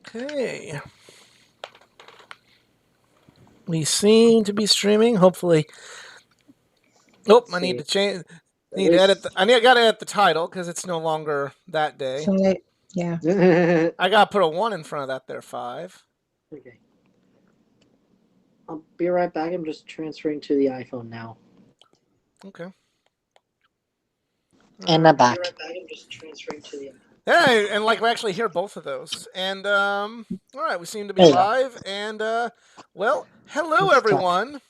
Okay. We seem to be streaming. Hopefully. Nope. I need to change. Need to edit. I gotta edit the title because it's no longer that day. So yeah. I gotta put a 1 in front of that. There, 5. Okay. I'll be right back. I'm just transferring to the iPhone now. Okay. And I'm back. I'll be right back. I'm just transferring to the iPhone. Hey, and like we actually hear both of those. And all right, we seem to be There you go. live. And well, hello everyone,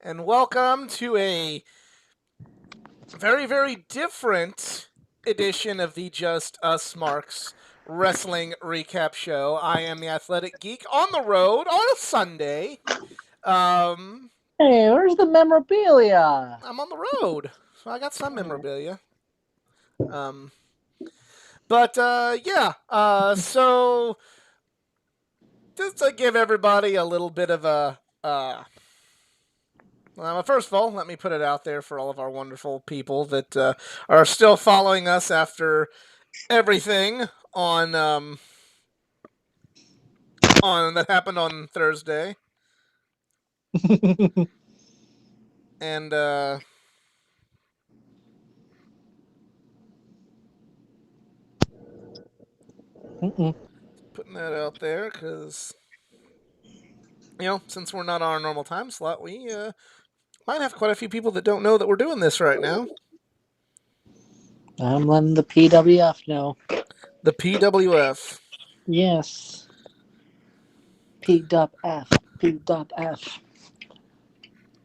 and welcome to a very, very different edition of the Just Us Marks Wrestling Recap Show. I am the Athletic Geek on the road on a Sunday. Hey, where's the memorabilia? I'm on the road, so I got some memorabilia. But yeah, so just to give everybody a little bit of a well, first of all, let me put it out there for all of our wonderful people that are still following us after everything on that happened on Thursday. And putting that out there because since we're not on our normal time slot, we might have quite a few people that don't know that we're doing this right now. I'm letting the PWF know. The PWF. Yes. PWF. PWF.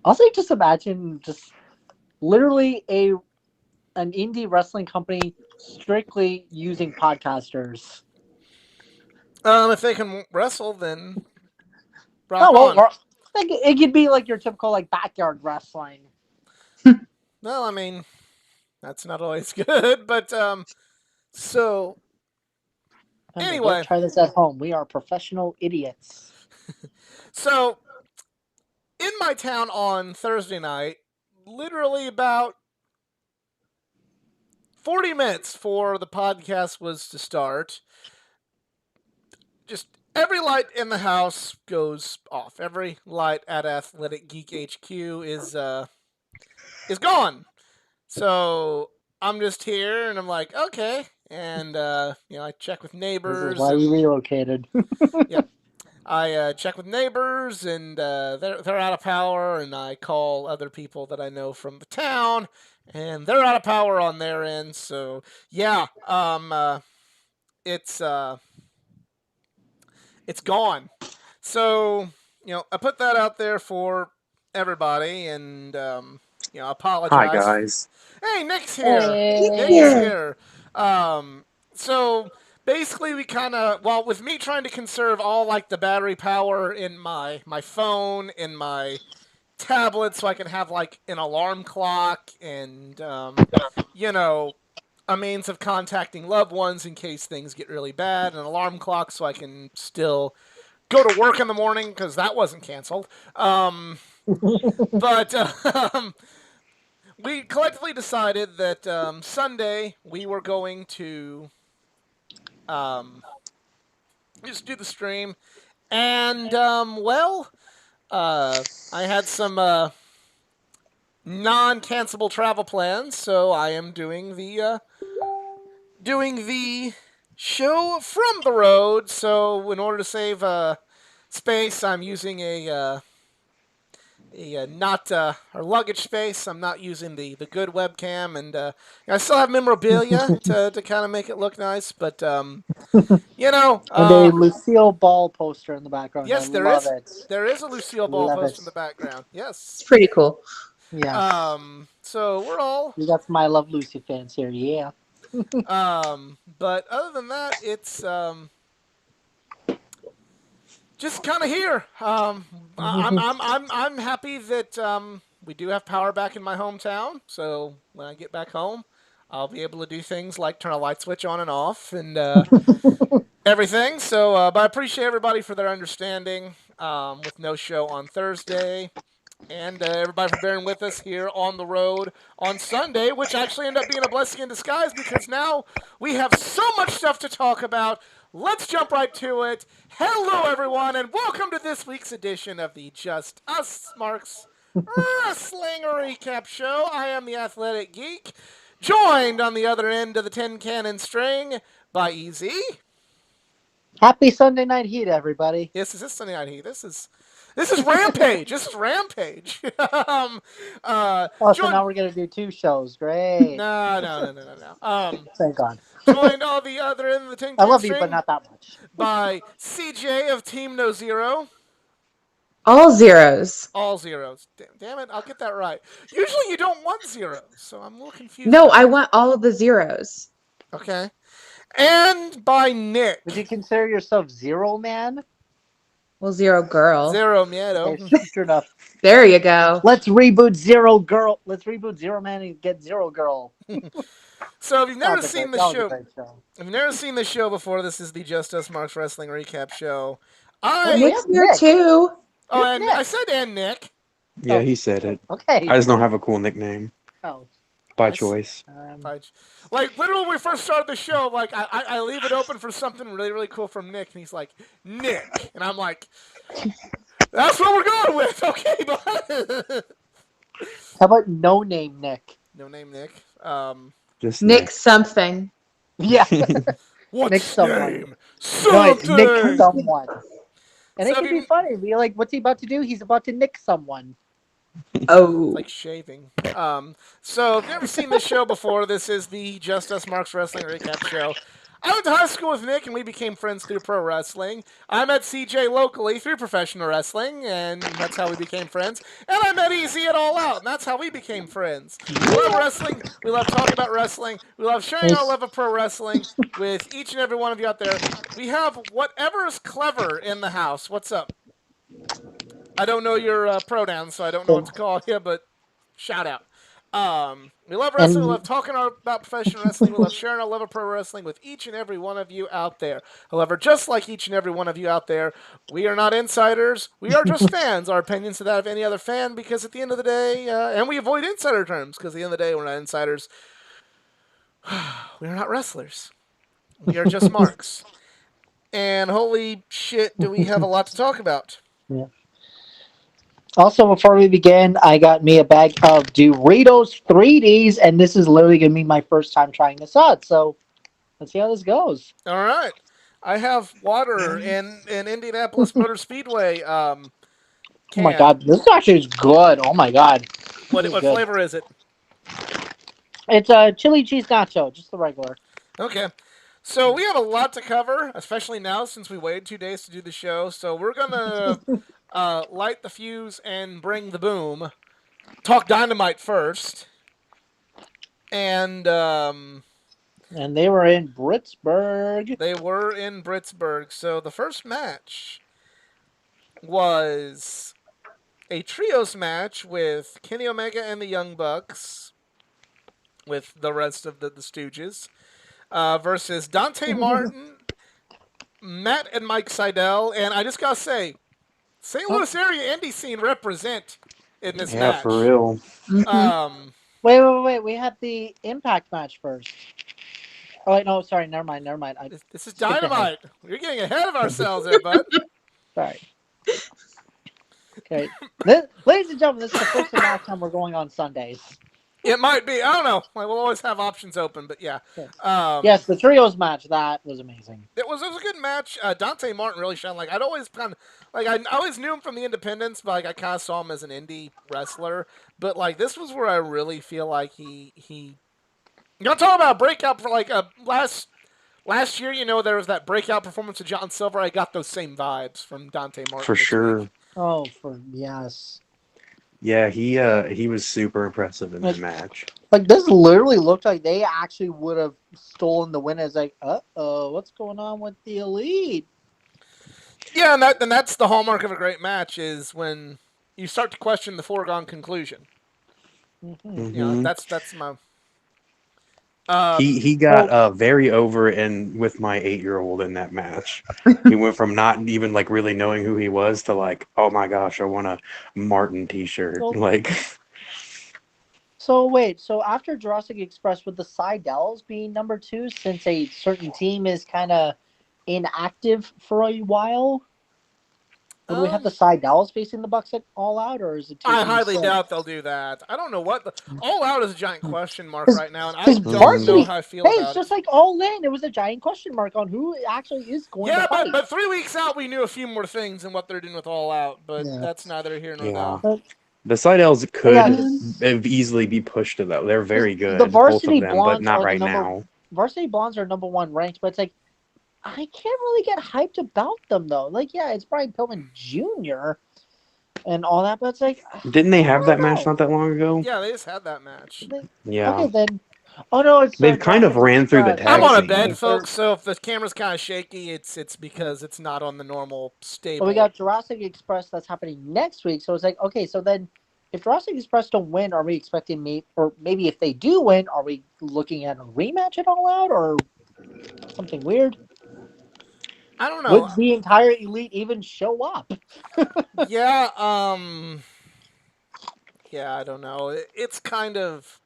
Also, just imagine just literally an indie wrestling company strictly using podcasters. If they can wrestle, then it could be like your typical backyard wrestling. Well, I mean, that's not always good, but so anyway, don't try this at home. We are professional idiots. So in my town on Thursday night, literally about 40 minutes before the podcast was to start, just every light in the house goes off. Every light at Athletic Geek HQ is gone. So I'm just here, and I'm like, okay, and I check with neighbors. This is why we relocated. Yeah, I check with neighbors, and they're out of power, and I call other people that I know from the town, and they're out of power on their end. So yeah, it's gone. So I put that out there for everybody, and apologize. Hi guys. Hey, Nick's here. Hey. Nick's here. So basically, we kind of, with me trying to conserve all the battery power in my phone, in my tablet, so I can have an alarm clock and a means of contacting loved ones in case things get really bad, an alarm clock so I can still go to work in the morning because that wasn't canceled. But we collectively decided that Sunday we were going to just do the stream, and I had some non-cancelable travel plans, so I am doing the show from the road. So in order to save space, I'm using a not our luggage space. I'm not using the good webcam, and I still have memorabilia to kind of make it look nice. But and a Lucille Ball poster in the background. Yes, there is a Lucille Ball poster in the background. Yes, it's pretty cool. Yeah. So we're all. We got some I Love Lucy fans here. Yeah. But other than that, it's just kind of here. I'm happy that we do have power back in my hometown. So when I get back home, I'll be able to do things like turn a light switch on and off and everything. So, but I appreciate everybody for their understanding with no show on Thursday. And everybody for bearing with us here on the road on Sunday, which actually ended up being a blessing in disguise because now we have so much stuff to talk about. Let's jump right to it. Hello, everyone, and welcome to this week's edition of the Just Us Marks Wrestling Recap Show. I am the Athletic Geek, joined on the other end of the tin cannon string by Easy. Happy Sunday Night Heat, everybody. Yes, this is Sunday Night Heat. This is Rampage. This is Rampage. So now we're gonna do 2 shows. Great. No. Thank God. Joined on the other end of the tin I can love you, string but not that much. by CJ of Team No Zero. All zeros. All zeros. Damn it, I'll get that right. Usually you don't want zeros, so I'm a little confused. No, I want all of the zeros. Okay. And by Nick. Would you consider yourself Zero Man? Well, zero girl. Zero Miedo. Okay, sure enough. There you go. Let's reboot Zero Girl. Let's reboot Zero Man and get Zero Girl. So if you've never That was a seen great- the that was a show, great show. if you've never seen the show before, this is the Just Us Marks Wrestling Recap Show. Nick's here Nick. too. Oh, and Nick. I said and Nick. Yeah, Oh. he said it. Okay. I just don't have a cool nickname Oh, by Nice. choice. Like literally, when we first started the show, like I leave it open for something really really cool from Nick, and he's like Nick, and I'm like, that's what we're going with, okay, bud. how about No Name Nick? No name Nick. Just Nick something. Yeah. What's Nick someone. name? Right, Something. Nick someone. And So it can have you- be funny. Be like, what's he about to do? He's about to nick someone. Oh. Like shaving. So if you've never seen this show before, this is the Just Us Marks Wrestling Recap Show. I went to high school with Nick, and we became friends through pro wrestling. I met CJ locally through professional wrestling, and that's how we became friends. And I met Easy at All Out, and that's how we became friends. We love wrestling. We love talking about wrestling. We love sharing our love of pro wrestling with each and every one of you out there. We have whatever is clever in the house. What's up? I don't know your pronouns, so I don't know what to call you, but shout out. We love wrestling. We love talking about professional wrestling. We love sharing our love of pro wrestling with each and every one of you out there. However, just like each and every one of you out there, we are not insiders. We are just fans. Our opinions are that of any other fan because at the end of the day, and we avoid insider terms because at the end of the day, we're not insiders. We are not wrestlers. We are just marks. And holy shit, do we have a lot to talk about. Yeah. Also, before we begin, I got me a bag of Doritos 3Ds, and this is literally going to be my first time trying this out. So, let's see how this goes. All right. I have water in Indianapolis Motor Speedway. Oh my god, this actually is good. Oh my god. What This is good. flavor is it? It's a chili cheese nacho, just the regular. Okay. So we have a lot to cover, especially now since we waited 2 days to do the show. So we're going to light the fuse and bring the boom. Talk Dynamite first. And they were in Britsburg. they were in Britsburg. So the first match was a trios match with Kenny Omega and the Young Bucks with the rest of the Stooges versus Dante Martin, Matt and Mike Seidel. And I just got to say, St. Louis area indie scene represent in this Yeah, match. for real. Mhm. Wait. We had the Impact match first. Oh, wait, no, sorry. Never mind. This is Dynamite. We're getting ahead of ourselves there, bud. Sorry. Okay. Ladies and gentlemen, this is the first and last time we're going on Sundays. It might be. I don't know. Like, we'll always have options open, but yeah. Yes, the trios match, that was amazing. It was a good match. Dante Martin really shined. Like I'd always kind of like I always knew him from the independents, but like I kind of saw him as an indie wrestler. But like this was where I really feel like he. You know, talk about a breakout for like last year. You know, there was that breakout performance of John Silver. I got those same vibes from Dante Martin For this sure. week. Oh, yes. Yeah, he was super impressive in that match. Like, this literally looked like they actually would have stolen the win. It's like, what's going on with the Elite? Yeah, and that's the hallmark of a great match is when you start to question the foregone conclusion. Mm-hmm. You know, that's my. He got very over and with my 8-year-old in that match. He went from not even like really knowing who he was to like, oh my gosh, I want a Martin T-shirt. Well- Like, So wait, so after Jurassic Express, would the Seidells be number 2 since a certain team is kind of inactive for a while? Would we have the Seidells facing the Bucks at All Out, or is it too? I highly still- doubt they'll do that. I don't know what All Out is a giant question mark 'Cause- right now, and I 'cause don't know varsity- how I feel Hey, about it's just it. like All In. It was a giant question mark on who actually is going Yeah, to fight. but 3 weeks out, we knew a few more things than what they're doing with All Out. But Yeah. that's neither here nor Yeah. there. the Seidells could Yeah. easily be pushed to that. They're very good, The Varsity both of them, but Blondes not are the right number- now. Varsity Blondes are number 1 ranked, but it's like I can't really get hyped about them though. Like, yeah, it's Brian Pillman Jr. and all that, but it's like Didn't they have I that don't match know. not that long ago? Yeah, they just had that match. Yeah. Okay, then. Oh no, it's They've kind of ran through the tag I'm on a scene. bed, folks, so if the camera's kind of shaky, it's because it's not on the normal stable. Well, we got Jurassic Express that's happening next week, so it's like okay, so then if Jurassic Express don't win, are we expecting or maybe if they do win, are we looking at a rematch at All Out or something weird? I don't know. Would the entire elite even show up? Yeah, yeah, I don't know. It's kind of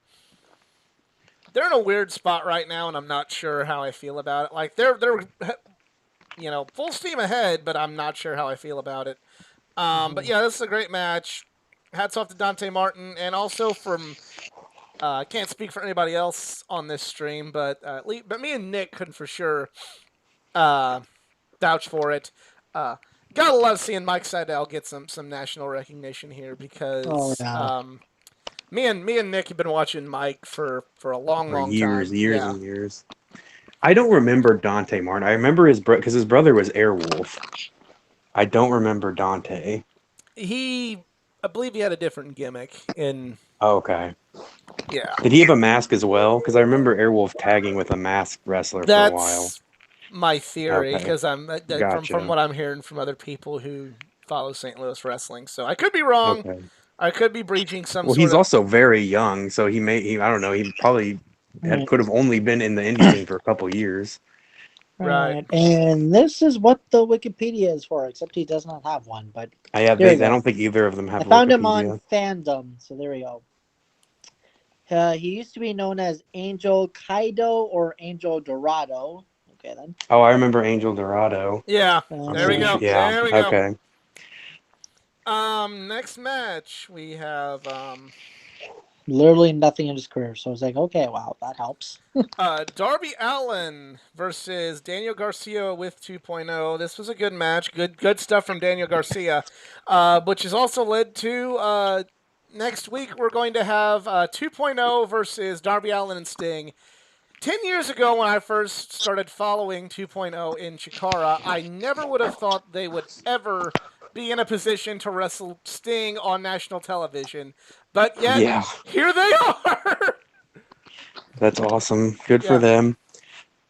they're in a weird spot right now, and I'm not sure how I feel about it. Like they're full steam ahead, but I'm not sure how I feel about it. But yeah, this is a great match. Hats off to Dante Martin, and also from I can't speak for anybody else on this stream, but me and Nick could for sure vouch for it. Gotta love seeing Mike Seidel get some national recognition here because me and Nick have been watching Mike for a long years time. and years. I don't remember Dante Martin. I remember his because his brother was Airwolf. I don't remember Dante. I believe he had a different gimmick in. Oh, okay. Yeah. Did he have a mask as well? Because I remember Airwolf tagging with a masked wrestler for a while. That's my theory, Okay. because Gotcha. from what I'm hearing from other people who follow St. Louis wrestling. So I could be wrong. Okay. I could be breaching some. Well, he's also very young, so he I don't know. He probably could have only been in the indie scene for a couple years. Right. And this is what the Wikipedia is for, except he does not have one. But I There you go. don't think either of them have. I found him Wikipedia. on Fandom, so there we go. He used to be known as Angel Kaido or Angel Dorado. Okay, then. Oh, I remember Angel Dorado. Yeah. Uh, There we go. Yeah. There we go. Okay. Next match we have Literally nothing in his career, so I was like, okay, wow, that helps. Darby Allin versus Daniel Garcia with 2.0. This was a good match. Good stuff from Daniel Garcia, which has also led to next week we're going to have 2.0 versus Darby Allin and Sting. 10 years ago when I first started following 2.0 in Chikara, I never would have thought they would ever be in a position to wrestle Sting on national television. But yet, here they are! That's awesome. Good Yeah. for them.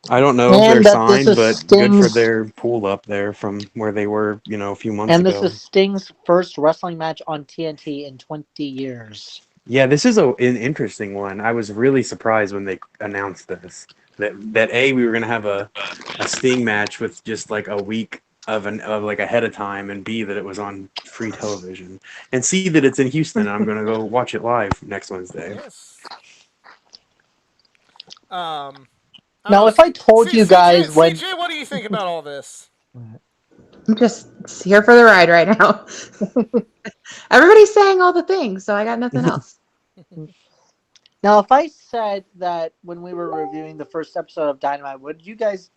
I don't know if And they're that this signed, is but good for Sting's- their pool up there from where they were, a few months And ago. this is Sting's first wrestling match on TNT in 20 years. Yeah, this is an interesting one. I was really surprised when they announced this. That A, we were gonna have a Sting match with just like a week of like ahead of time, and B, that it was on free television, and C, that it's in Houston. And I'm gonna go watch it live next Wednesday. Yes. Now, if I told you guys when... CJ, what do you think about all this? I'm just here for the ride right now. Everybody's saying all the things, so I got nothing else. Now, if I said that when we were reviewing the first episode of Dynamite, would you guys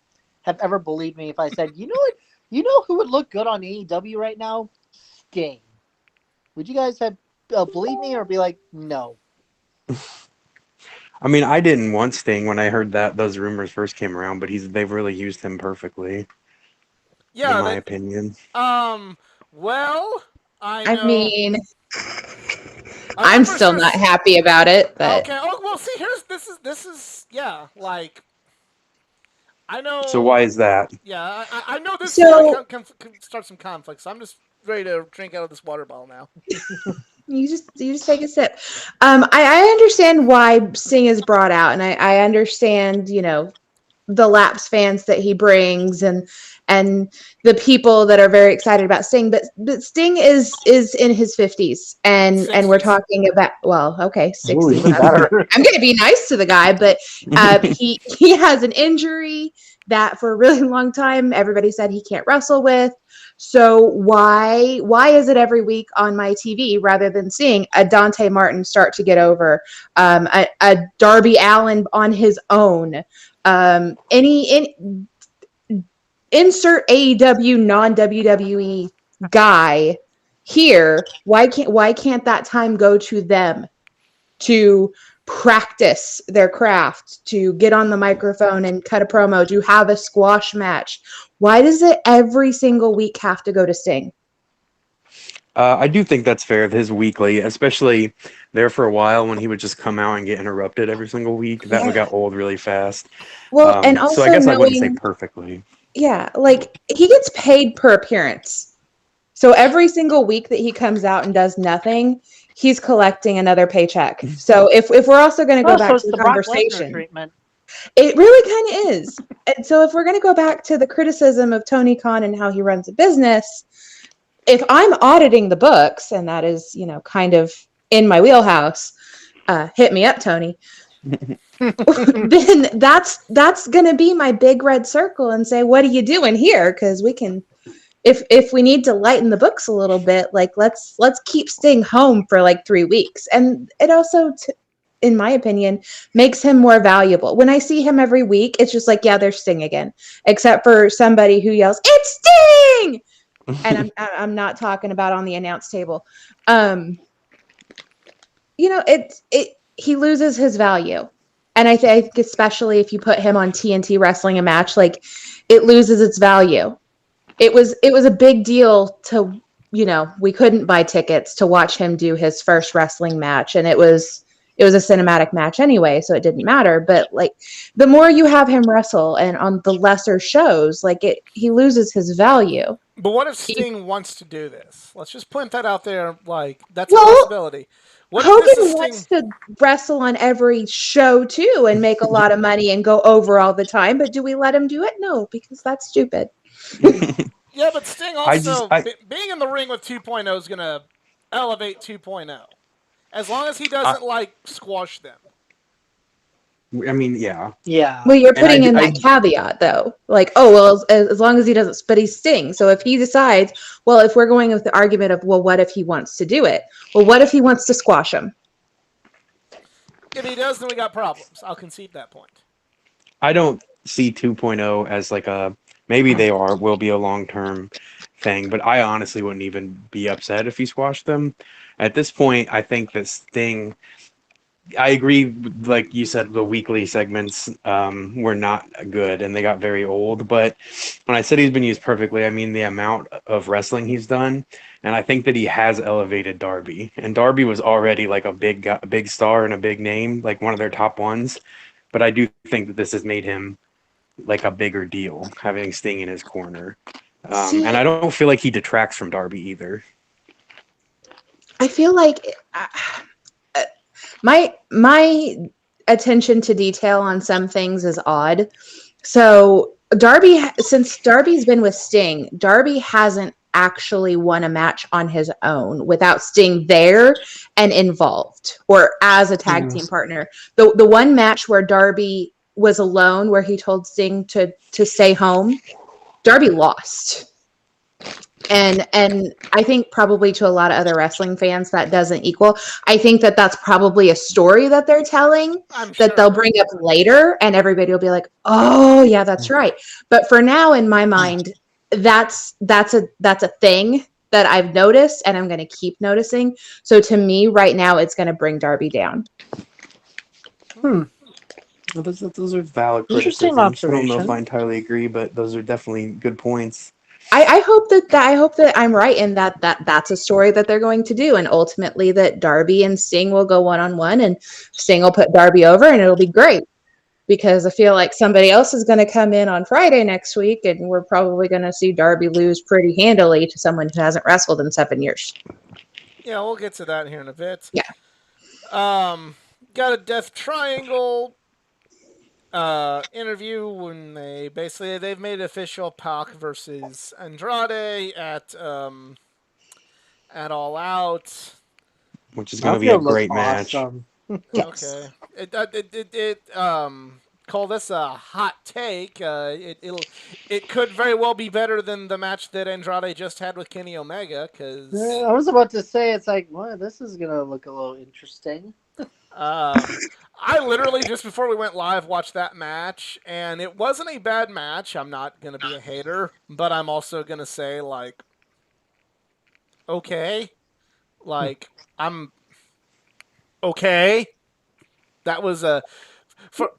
have ever believed me if I said, you know what? You know who would look good on AEW right now? Sting. Would you guys have believed me or be like, no? I mean, I didn't want Sting when I heard that those rumors first came around, but they've really used him perfectly. Yeah, in my opinion. Well, I mean, I I'm remember still not happy about it, but Okay. Oh well. See, this is yeah. Like, I know. So why is that? Yeah, I know this So- can start some conflicts. So I'm just ready to drink out of this water bottle now. You just take a sip. I understand why Sting is brought out, and I understand, the Laps fans that he brings and the people that are very excited about Sting, but Sting is in his 50s, and we're 60s. talking about, well, okay, 60s. Ooh, even better. I'm going to be nice to the guy, but he has an injury that for a really long time everybody said he can't wrestle with. So why is it every week on my TV rather than seeing a Dante Martin start to get over, a Darby Allin on his own, insert AEW non-WWE guy here? Why can't that time go to them to practice their craft, to get on the microphone and cut a promo, to have a squash match? Why does it every single week have to go to Sting? I do think that's fair of his weekly, especially there for a while when he would just come out and get interrupted every single week. That Yeah. got old really fast. Well, and also so I guess I wouldn't say knowing, perfectly. yeah, like he gets paid per appearance. So every single week that he comes out and does nothing, he's collecting another paycheck. So if we're also going to go Oh, back so to it's the the Brock Lesnar conversation, treatment. it really kind of is. And so if we're going to go back to the criticism of Tony Khan and how he runs a business, if I'm auditing the books, and that is, kind of in my wheelhouse, hit me up, Tony. Then that's going to be my big red circle and say, what are you doing here? Because we can, if we need to lighten the books a little bit, like let's keep Sting home for like 3 weeks. And it also, in my opinion, makes him more valuable. When I see him every week, it's just like, yeah, there's Sting again, except for somebody who yells, "It's Sting!" And I'm not talking about on the announce table. He loses his value. And I think especially if you put him on TNT wrestling a match, like it loses its value. It was a big deal to, we couldn't buy tickets to watch him do his first wrestling match. And it was a cinematic match anyway, so it didn't matter. But like the more you have him wrestle and on the lesser shows, like he loses his value. But what if Sting wants to do this? Let's just point that out there. Like that's Well, a possibility. What if this Hogan is wants Sting? to wrestle on every show too and make a lot of money and go over all the time. But do we let him do it? No, because that's stupid. Yeah, but Sting also being in the ring with 2.0 is going to elevate 2.0. As long as he doesn't squash them. I mean, yeah. Yeah. Well, you're putting in that caveat though. Like, oh, well, as long as he doesn't, but he's Sting. So if he decides, well, if we're going with the argument of, well, what if he wants to do it? Well, what if he wants to squash him? If he does, then we got problems. I'll concede that point. I don't see 2.0 as like maybe they will be a long-term thing, but I honestly wouldn't even be upset if he squashed them. At this point, I think that Sting, I agree, like you said, the weekly segments were not good and they got very old. But when I said he's been used perfectly, I mean the amount of wrestling he's done. And I think that he has elevated Darby. And Darby was already like a big star and a big name, like one of their top ones. But I do think that this has made him like a bigger deal, having Sting in his corner. And I don't feel like he detracts from Darby either. I feel like my attention to detail on some things is odd. So since Darby's been with Sting, Darby hasn't actually won a match on his own without Sting there and involved or as a tag team partner. The one match where Darby was alone, where he told Sting to stay home, Darby lost. And I think probably to a lot of other wrestling fans that doesn't equal. I think that that's probably a story that they're telling that they'll bring up later, and everybody will be like, "Oh yeah, that's right." But for now, in my mind, that's a thing that I've noticed, and I'm going to keep noticing. So to me, right now, it's going to bring Darby down. Well, those are valid Interesting criticisms. I don't know if observation. I entirely agree, but those are definitely good points. I hope that I'm right in that's a story that they're going to do, and ultimately that Darby and Sting will go one-on-one, and Sting will put Darby over, and it'll be great. Because I feel like somebody else is going to come in on Friday next week, and we're probably going to see Darby lose pretty handily to someone who hasn't wrestled in 7 years. Yeah, we'll get to that here in a bit. Yeah. Got a Death Triangle interview when they've made it official Pac versus Andrade at All Out. Which is I going to hope be a it looks great match. awesome. Yes. Okay. Call this a hot take. It could very well be better than the match that Andrade just had with Kenny Omega, because I was about to say, it's like, well, this is gonna look a little interesting. I literally just before we went live watched that match, and it wasn't a bad match. I'm not gonna be a hater, but I'm also gonna say like, okay, like I'm okay. That was a for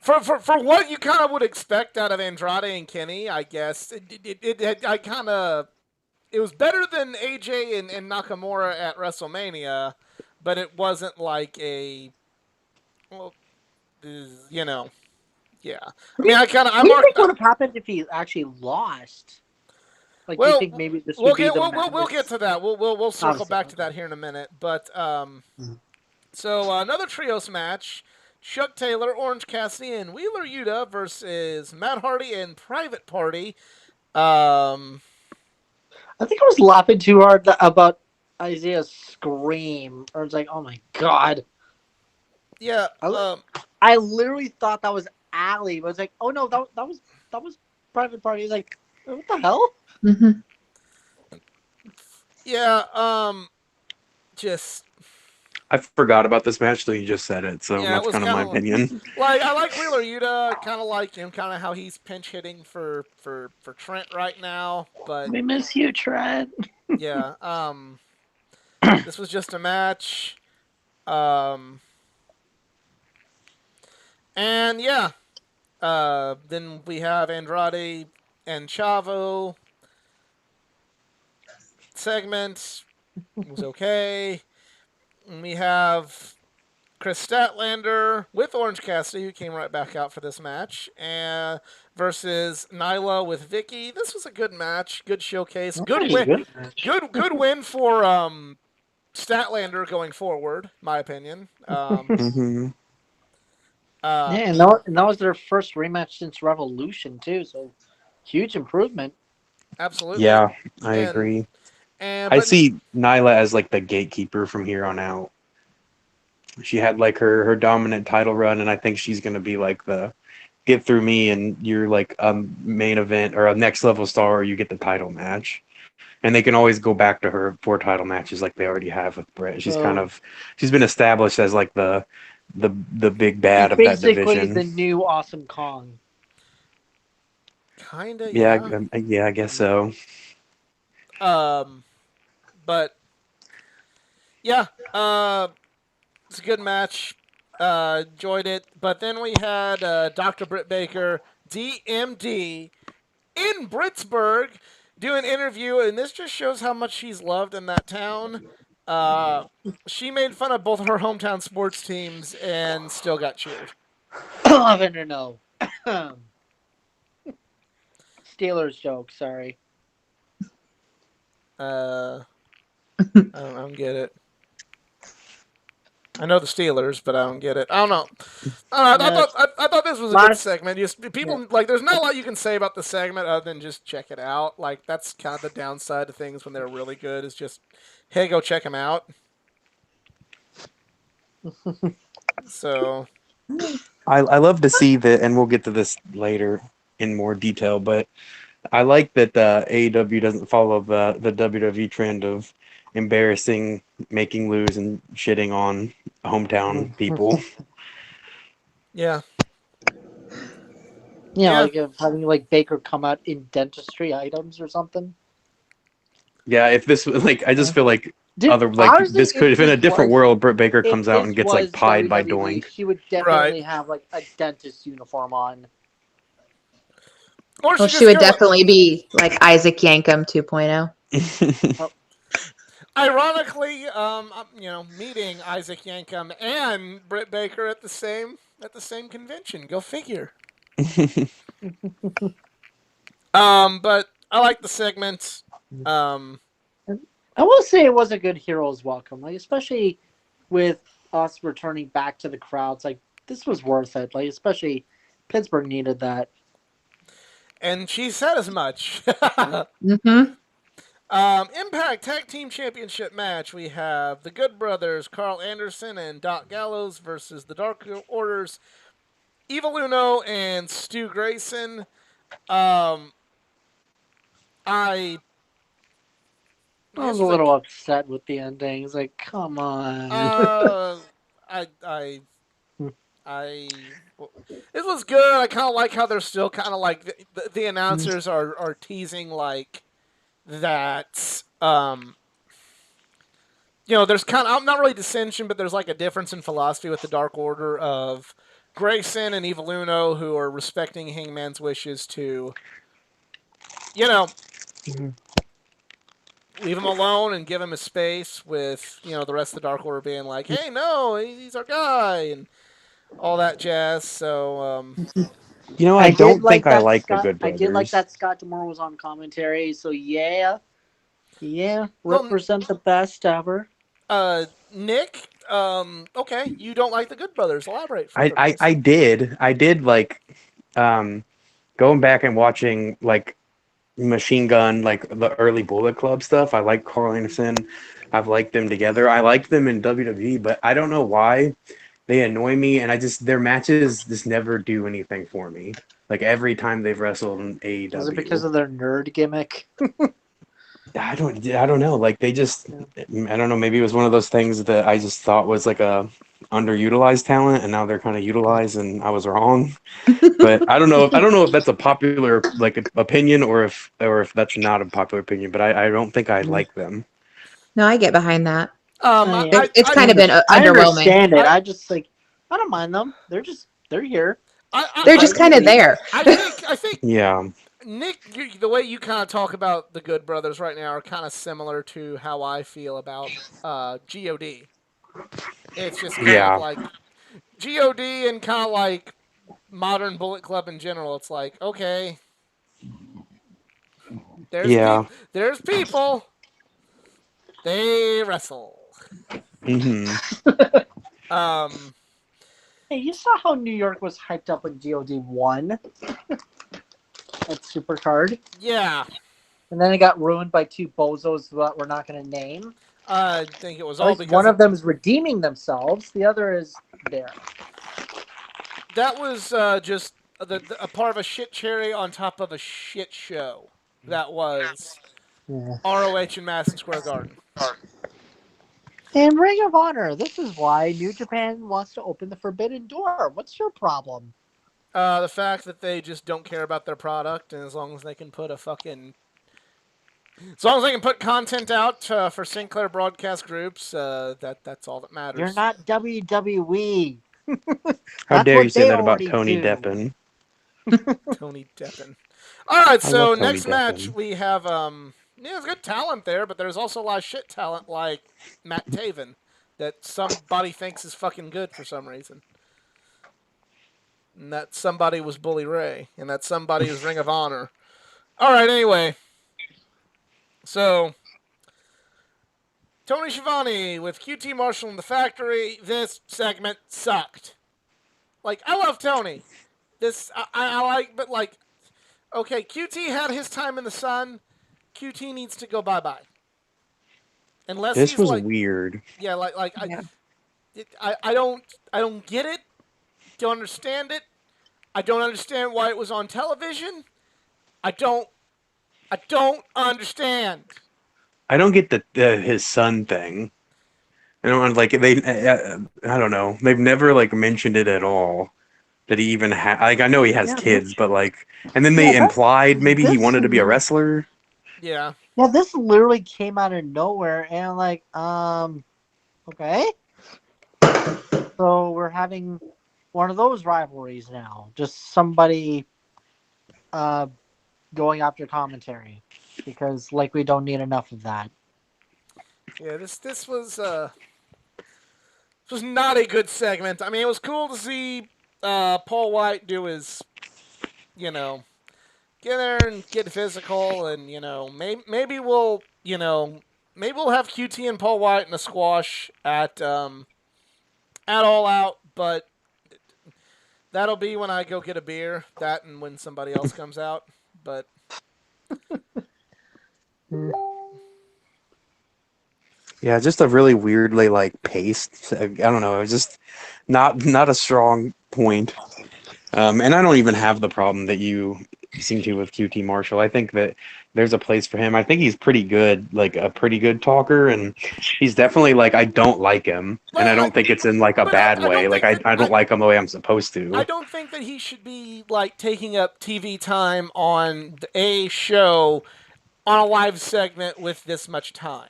what you kind of would expect out of Andrade and Kenny, I guess. It was better than AJ and Nakamura at WrestleMania, but it wasn't like a, well, you know, yeah. I mean, What do you think would have happened if he actually lost? Like, do you Well, think maybe this would be the we'll get to that. We'll circle Obviously, back to okay. that here in a minute. But so another trios match: Chuck Taylor, Orange Cassidy, and Wheeler Yuta versus Matt Hardy and Private Party. I think I was laughing too hard about Isaiah's scream. Or it's like, oh my god. Yeah. I literally thought that was Allie, but it's like, oh no, that was Private Party. It's like, what the hell? Hmm. Yeah. Just I forgot about this match till you just said it, so Yeah, it that's was kind of my kinda opinion. like I like Wheeler Yuta, kind of like him, kind of how he's pinch hitting for Trent right now. But We miss you, Trent. yeah, this was just a match. And yeah, then we have Andrade and Chavo segment. It was okay. And we have Chris Statlander with Orange Cassidy, who came right back out for this match, and versus Nyla with Vicky. This was a good match, good showcase, good win, good win for Statlander going forward. My opinion. Hmm. Yeah, and that was their first rematch since Revolution too, so huge improvement. Absolutely. Yeah, I And- agree. And I but see Nyla as like the gatekeeper from here on out. She had like her dominant title run, and I think she's gonna be like the get through me, and you're like a main event or a next level star, or you get the title match. And they can always go back to her for title matches like they already have with Britt. She's been established as like the big bad of that Basically, division. the new Awesome Kong. kinda, Yeah, yeah, I guess so. But yeah, it's a good match. Enjoyed it. But then we had Dr. Britt Baker, DMD, in Britsburg, do an interview, and this just shows how much she's loved in that town. She made fun of both of her hometown sports teams and still got cheered. Lavender, no. Steelers joke. Sorry. I don't get it. I know the Steelers, but I don't get it. I don't know. I thought this was a good segment. Just people like, there's not a lot you can say about the segment other than just check it out. Like, that's kind of the downside to things when they're really good. Is just, hey, go check them out. So I love to see that, and we'll get to this later in more detail, but I like that AEW doesn't follow the WWE trend of embarrassing, making lose, and shitting on hometown people. Yeah, Yeah. like having like Baker come out in dentistry items or something. Yeah, if this was like, I just feel like Dude, honestly, this could have in a different world. Britt Baker if comes out this and gets like was pied by WWE, Doink. She would definitely have like a dentist uniform on. Or Well, she would definitely be like Isaac Yankem 2.0. Ironically, meeting Isaac Yankem and Britt Baker at the same convention. Go figure. But I like the segment. I will say it was a good hero's welcome, like especially with us returning back to the crowds. Like this was worth it. Like especially Pittsburgh needed that. And she said as much. Mm-hmm. Impact Tag Team Championship match. We have the Good Brothers, Carl Anderson and Doc Gallows versus the Dark Orders, Evil Uno and Stu Grayson. I I this was a was little upset with the ending. It's like, come on. I I I this was good. I kind of like how they're still kind of like the announcers are teasing like that. There's kind of not really dissension, but there's like a difference in philosophy with the Dark Order of Grayson and Evil Uno, who are respecting Hangman's wishes to, Mhm. leave him alone and give him his space. With the rest of the Dark Order being like, "Hey, no, he's our guy," and all that jazz. So, I don't think I like the Good I did like Brothers. that Scott Demore was on commentary. So yeah, well, represent the best ever. Nick, okay, you don't like the Good Brothers. Elaborate I, further, I, please. I did. I did like um, going back and watching like Machine Gun, like the early Bullet Club stuff. I like Carl Anderson. I've liked them together. I liked them in WWE, but I don't know why they annoy me, and their matches just never do anything for me. Like every time they've wrestled in Was it because AEW, of their nerd gimmick? I don't know. Like they just, I don't know. Maybe it was one of those things that I just thought was like a underutilized talent, and now they're kind of utilized, and I was wrong. But I don't know. I don't know if that's a popular like opinion or if that's not a popular opinion. But I don't think I like them. No, I get behind that. Yeah. It's kind of been I underwhelming. understand it. I- I just like I don't mind them. They're here. They're just kind of there. I think Yeah, Nick, the way you kind of talk about the Good Brothers right now are kind of similar to how I feel about God. It's just kind of yeah, like God and kind of like modern Bullet Club in general. It's like, okay, yeah. there's people, they wrestle. Hmm. Um, Hey, you saw how New York was hyped up when God won at Supercard, yeah, and then it got ruined by two bozos that we're not going to name. I think it was At all least because one of them is redeeming themselves. The other is there. that was just a part of a shit cherry on top of a shit show. That was Yeah. ROH in Madison Square Garden. And Ring of Honor. This is why New Japan wants to open the Forbidden Door. What's your problem? The fact that they just don't care about their product, and as long as they can put content out for Sinclair broadcast groups, that's all that matters. You're not WWE. How That's dare what you say they that about already Tony do. Deppen? Tony Deppen. All right, I so love Tony next match Deppen. we have there's good talent there, but there's also a lot of shit talent like Matt Taven that somebody thinks is fucking good for some reason. And that somebody was Bully Ray, and that somebody was Ring of Honor. All right, anyway. So, Tony Schiavone with QT Marshall in the factory. This segment sucked. Like, I love Tony. I like, but like, okay, QT had his time in the sun. QT needs to go bye bye. Unless This he's was like, weird. yeah, Yeah. I don't get it. Don't understand it. I don't understand why it was on television. I don't understand. I don't get the his son thing. I don't like they. I don't know. They've never like mentioned it at all. That he even had. Like I know he has Yeah, kids, but like, and then Yeah, they implied maybe he this- wanted to be a wrestler. Yeah. Yeah, this literally came out of nowhere, and like, okay. So we're having one of those rivalries now. Just somebody, going after commentary, because like we don't need enough of that. Yeah, this was not a good segment. I mean, it was cool to see Paul White do his, get there and get physical, and maybe we'll maybe we'll have QT and Paul White in a squash at All Out, but that'll be when I go get a beer. That and when somebody else comes out. But Yeah, just a really weirdly like paced. I don't know. It was just not a strong point. And I don't even have the problem that you seem to with QT Marshall. I think that there's a place for him. I think he's pretty good, like a pretty good talker, and he's definitely like I don't like him, and I don't think it's in like a bad way. Like I don't like him the way I'm supposed to. I don't think that he should be like taking up TV time on a show on a live segment with this much time.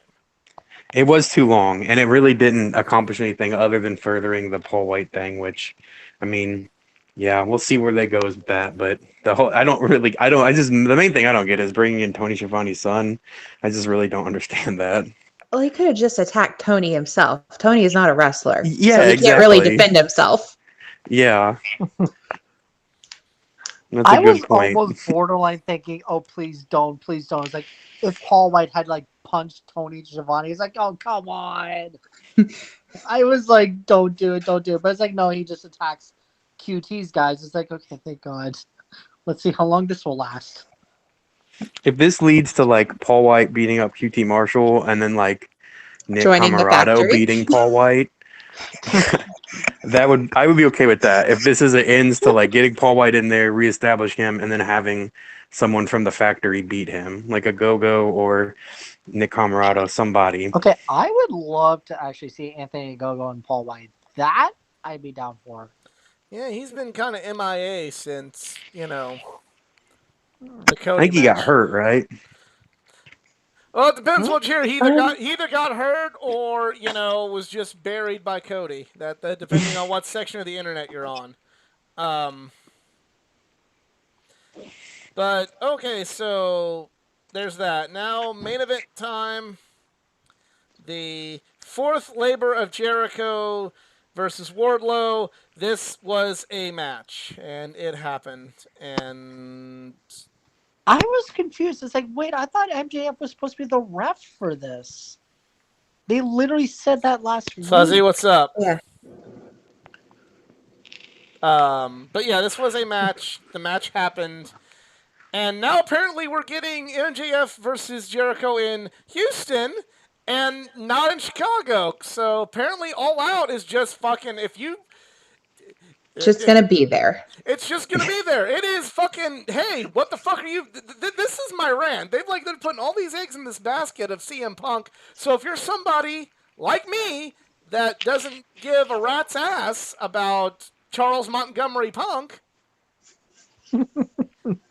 It was too long, and it really didn't accomplish anything other than furthering the Paul White thing, which, I mean, yeah, we'll see where that goes with that. But the main thing I don't get is bringing in Tony Schiavone's son. I just really don't understand that. Well, he could have just attacked Tony himself. Tony is not a wrestler. Yeah, so he exactly. can't really defend himself. Yeah. That's a I good was point. almost borderline thinking, "Oh, please don't, please don't." It's like if Paul White had like punched Tony Schiavone, it's like, "Oh, come on." I was like, "Don't do it, don't do it." But it's like, no, he just attacks QT's guys. It's like, okay, thank God. Let's see how long this will last. If this leads to like Paul White beating up QT Marshall and then like Nick Joining the Camarado factory. beating Paul White, I would be okay with that. If this is an ends to like getting Paul White in there, reestablish him, and then having someone from the factory beat him, like a Go-Go or Nick Camarado, somebody. Okay, I would love to actually see Anthony Gogo and Paul White. That I'd be down for. Yeah, he's been kind of MIA since, the Cody I think he got match. hurt, right? Well, it depends what year. He either got hurt or, was just buried by Cody. That depending on what section of the internet you're on. But okay, so there's that. Now main event time. The fourth labor of Jericho versus Wardlow. This was a match, and it happened. And I was confused. It's like, wait, I thought MJF was supposed to be the ref for this. They literally said that last week. Fuzzy, what's up? Yeah. But yeah, this was a match. The match happened. And now apparently we're getting MJF versus Jericho in Houston and not in Chicago. So apparently All Out is just fucking, Just going to be there. it's just going to be there. It is fucking, hey, what the fuck are you? This is my rant. They're putting all these eggs in this basket of CM Punk. So if you're somebody like me that doesn't give a rat's ass about Charles Montgomery Punk,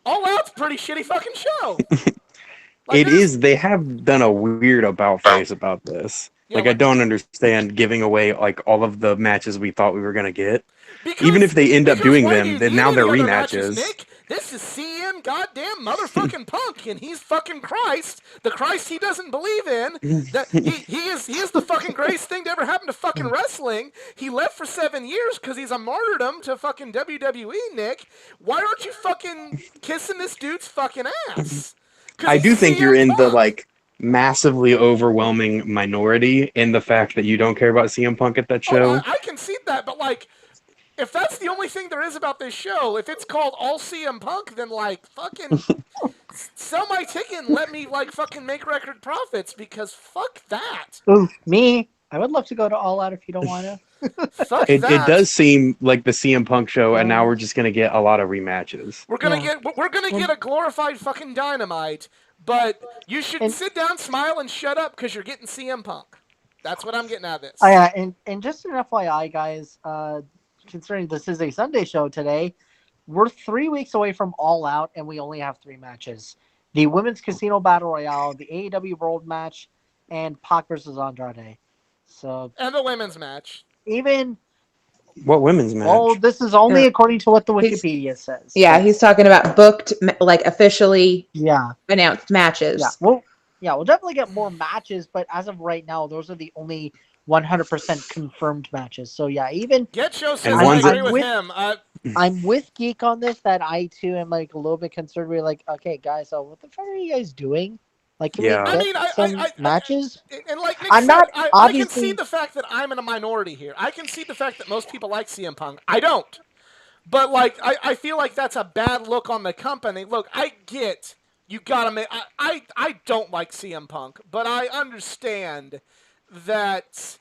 All Out's a pretty shitty fucking show. It is. They have done a weird about face about this. Yeah, I don't understand giving away like all of the matches we thought we were gonna get. Because, Even if they end up doing what them, you then need now in they're the other rematches. matches, Nick, this is CM goddamn motherfucking Punk, and he's fucking Christ, the Christ he doesn't believe in. That he is the fucking greatest thing to ever happen to fucking wrestling. He left for 7 years because he's a martyrdom to fucking WWE. Nick, why aren't you fucking kissing this dude's fucking ass? I do think CM you're in the Punk. massively overwhelming minority in the fact that you don't care about CM Punk at that show. Oh, I concede that, but if that's the only thing there is about this show, if it's called All CM Punk, then fucking sell my ticket and let me fucking make record profits, because fuck that. Ooh, me. I would love to go to All Out if you don't want to. Fuck It that. does seem like the CM Punk show, and now we're just gonna get a lot of rematches. We're gonna get a glorified fucking Dynamite, but you should sit down, smile, and shut up because you're getting CM Punk. That's what I'm getting out of this. Oh, yeah, and just an FYI, guys, considering this is a Sunday show today, we're 3 weeks away from All Out, and we only have 3 matches. The Women's Casino Battle Royale, the AEW World match, and Pac versus Andrade. So, And the women's match. even... What women's match? Well, this is only Yeah. according to what the He's- Wikipedia says. Yeah, he's talking about booked, officially Yeah. announced matches. Yeah, we'll definitely get more matches, but as of right now, those are the only 100% confirmed matches. So yeah, even Get Show says And I one's agree a- with with- him. I'm with Geek on this, that I too am a little bit concerned. We're like, okay, guys, so what the fuck are you guys doing? Like, can Yeah. we I get mean, some matches? and like Nick I'm said, not I can see obviously. the fact that I'm in a minority here. I can see the fact that most people like CM Punk. I don't. But like, I feel like that's a bad look on the company. Look, I get you gotta make. I don't like CM Punk, but I understand that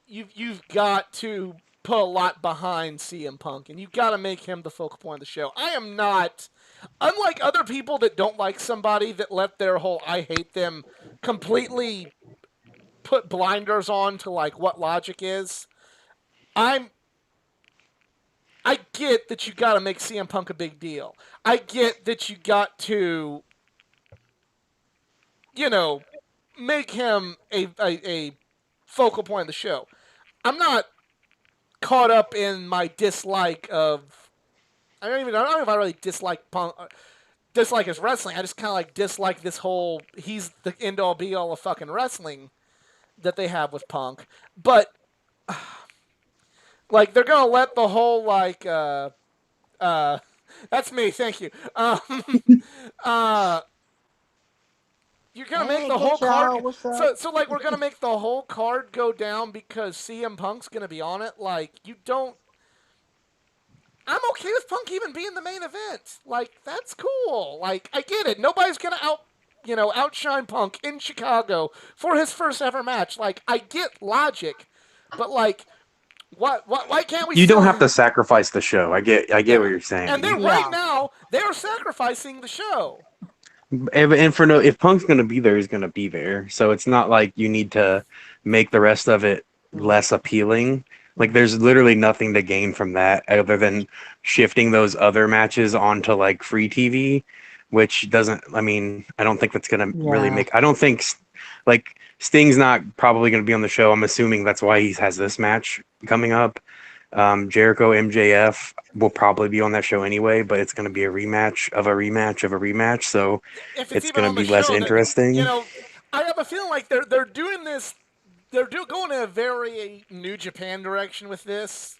you've got to put a lot behind CM Punk, and you've got to make him the focal point of the show. I am not, unlike other people that don't like somebody that let their whole "I hate them" completely put blinders on to like what logic is. I'm I get that you got to make CM Punk a big deal. I get that you got to, you know, make him a focal point of the show. I'm not caught up in my dislike of. I don't know if I really dislike Punk, dislike his wrestling. I just kind of like dislike this whole he's the end all be all of fucking wrestling that they have with Punk. But like they're gonna let the whole like that's me. Thank you. Uh, you're gonna make Hey, the good whole card. y'all. What's up? So like we're gonna make the whole card go down because CM Punk's gonna be on it. Like you don't. I'm okay with Punk even being the main event. Like that's cool. Like I get it. Nobody's gonna outshine Punk in Chicago for his first ever match. Like I get logic, but like what why can't we You still don't have to sacrifice the show. I get what yeah. you're And saying. then right now they're sacrificing the show. And for no, if Punk's gonna be there, he's gonna be there. So it's not like you need to make the rest of it less appealing. Like there's literally nothing to gain from that other than shifting those other matches onto like free TV, which doesn't. I mean, I don't think that's gonna really Yeah. make. I don't think like Sting's not probably gonna be on the show. I'm assuming that's why he has this match coming up. Jericho MJF will probably be on that show anyway, but it's going to be a rematch of a rematch of a rematch, so If it's it's even going on to the be less show, that interesting. I have a feeling like they're doing this. They're going in a very New Japan direction with this,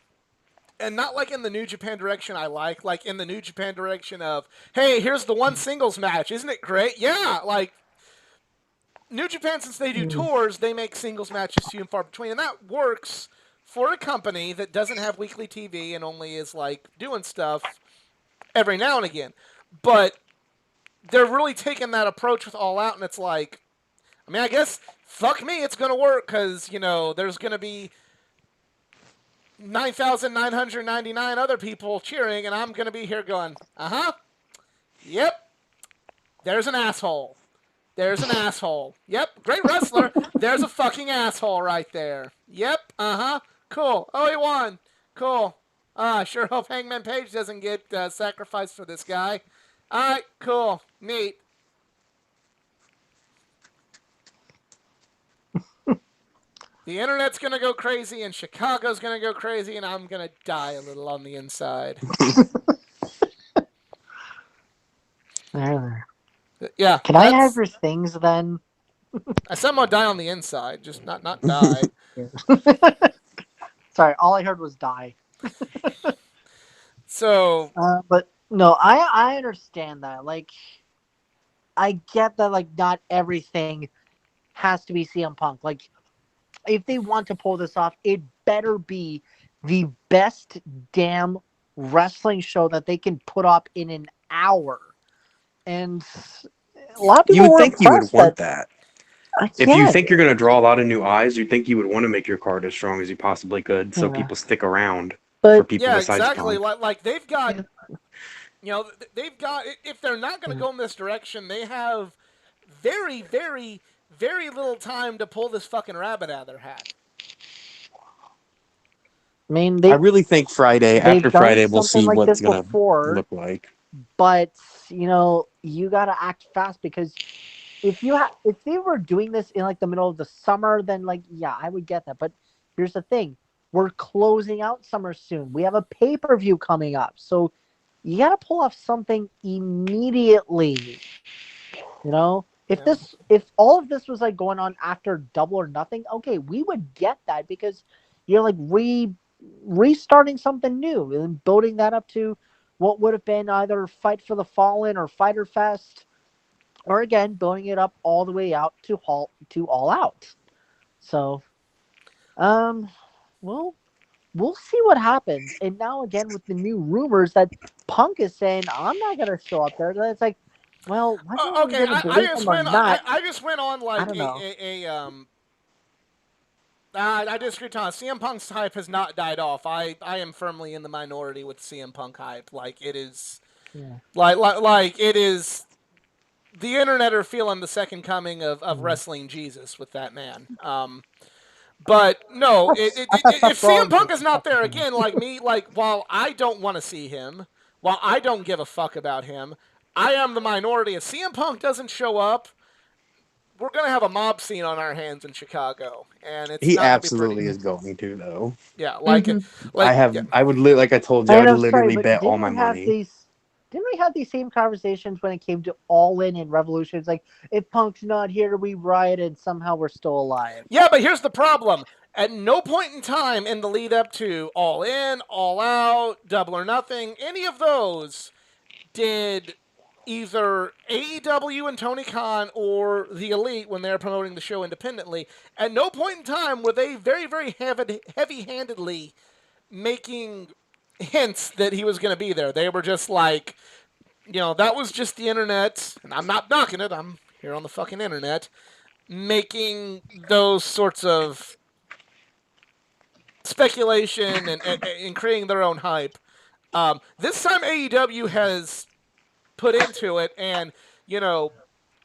and not like in the New Japan direction I like in the New Japan direction of, hey, here's the one singles match, isn't it great? Yeah, like New Japan, since they do tours, they make singles matches few and far between, and that works for a company that doesn't have weekly TV and only is like doing stuff every now and again. But they're really taking that approach with All Out, and it's like, I mean, I guess fuck me, it's gonna work because there's gonna be 9,999 other people cheering, and I'm gonna be here going, yep, there's an asshole. There's an asshole. Yep, great wrestler. There's a fucking asshole right there. Yep, cool. Oh, he won. Cool. I sure hope Hangman Page doesn't get sacrificed for this guy. Alright, cool. Neat. The internet's gonna go crazy, and Chicago's gonna go crazy, and I'm gonna die a little on the inside. There. Yeah. Can I have your things then? I said I'm gonna die on the inside, just not die. Sorry, all I heard was die. So But no, I understand that. Like, I get that. Like, not everything has to be CM Punk. Like, if they want to pull this off, it better be the best damn wrestling show that they can put up in an hour. And a lot of people You would were think you would impressed want that. If you yeah, think you're going to draw a lot of new eyes, you'd think you would want to make your card as strong as you possibly could, so Yeah. people stick around But for people yeah, besides exactly. Punk. Like they've got, they've got. If they're not going to go in this direction, they have very, very, very little time to pull this fucking rabbit out of their hat. I mean, I really think after Friday, we'll see like what this it's going to before, look like. but you got to act fast, because if they were doing this in like the middle of the summer, then like, yeah, I would get that. But here's the thing: we're closing out summer soon. We have a pay-per-view coming up, so you got to pull off something immediately. If all of this was like going on after Double or Nothing, okay, we would get that, because you're like restarting something new and building that up to what would have been either Fight for the Fallen or Fighter Fest. or again blowing it up all the way out to All Out. So, um, well, we'll see what happens. And now again with the new rumors that Punk is saying I'm not gonna show up there, then it's like, well, was anyone Okay, gonna I believe just him or went. not? I just went on I like don't know. I disagree, Thomas. CM Punk's hype has not died off. I am firmly in the minority with CM Punk hype. Like it is, Yeah. like it is. The internet are feeling the second coming of Mm. wrestling Jesus with that man. But no, I thought if Seth CM Rollins Punk was is not there fucking again, like me, like while I don't want to see him, while I don't give a fuck about him, I am the minority. If CM Punk doesn't show up, we're gonna have a mob scene on our hands in Chicago, and it's He not gonna be pretty. absolutely is going to though. Yeah, Mhm. yeah. I would like I told you, I And would I'm sorry, literally but bet all my money. didn't we have these same conversations when it came to All In and Revolution? It's like if Punk's not here, we riot and somehow we're still alive. Yeah, but here's the problem. At no point in time in the lead up to All In, All Out, Double or Nothing, any of those did either AEW and Tony Khan or the Elite when they were promoting the show independently. At no point in time were they very, very heavy-handedly making hints that he was going to be there. They were just like, that was just the internet, and I'm not knocking it. I'm here on the fucking internet, making those sorts of speculation and creating their own hype. This time AEW has put into it, and if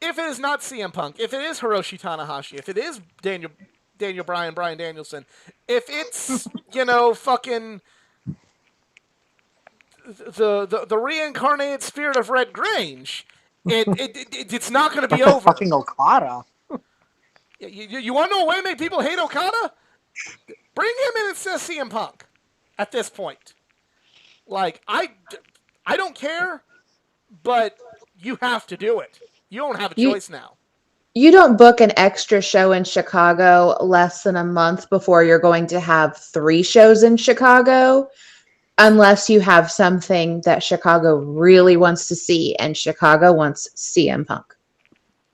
it is not CM Punk, if it is Hiroshi Tanahashi, if it is Daniel Bryan, Bryan Danielson, if it's fucking the reincarnated spirit of Red Grange, it's not going to be over. Fucking Okada. You want to know why make people hate Okada? Bring him in and says CM Punk. At this point, like I don't care, but you have to do it. You don't have a choice now. You don't book an extra show in Chicago less than a month before you're going to have 3 shows in Chicago, unless you have something that Chicago really wants to see, and Chicago wants CM Punk.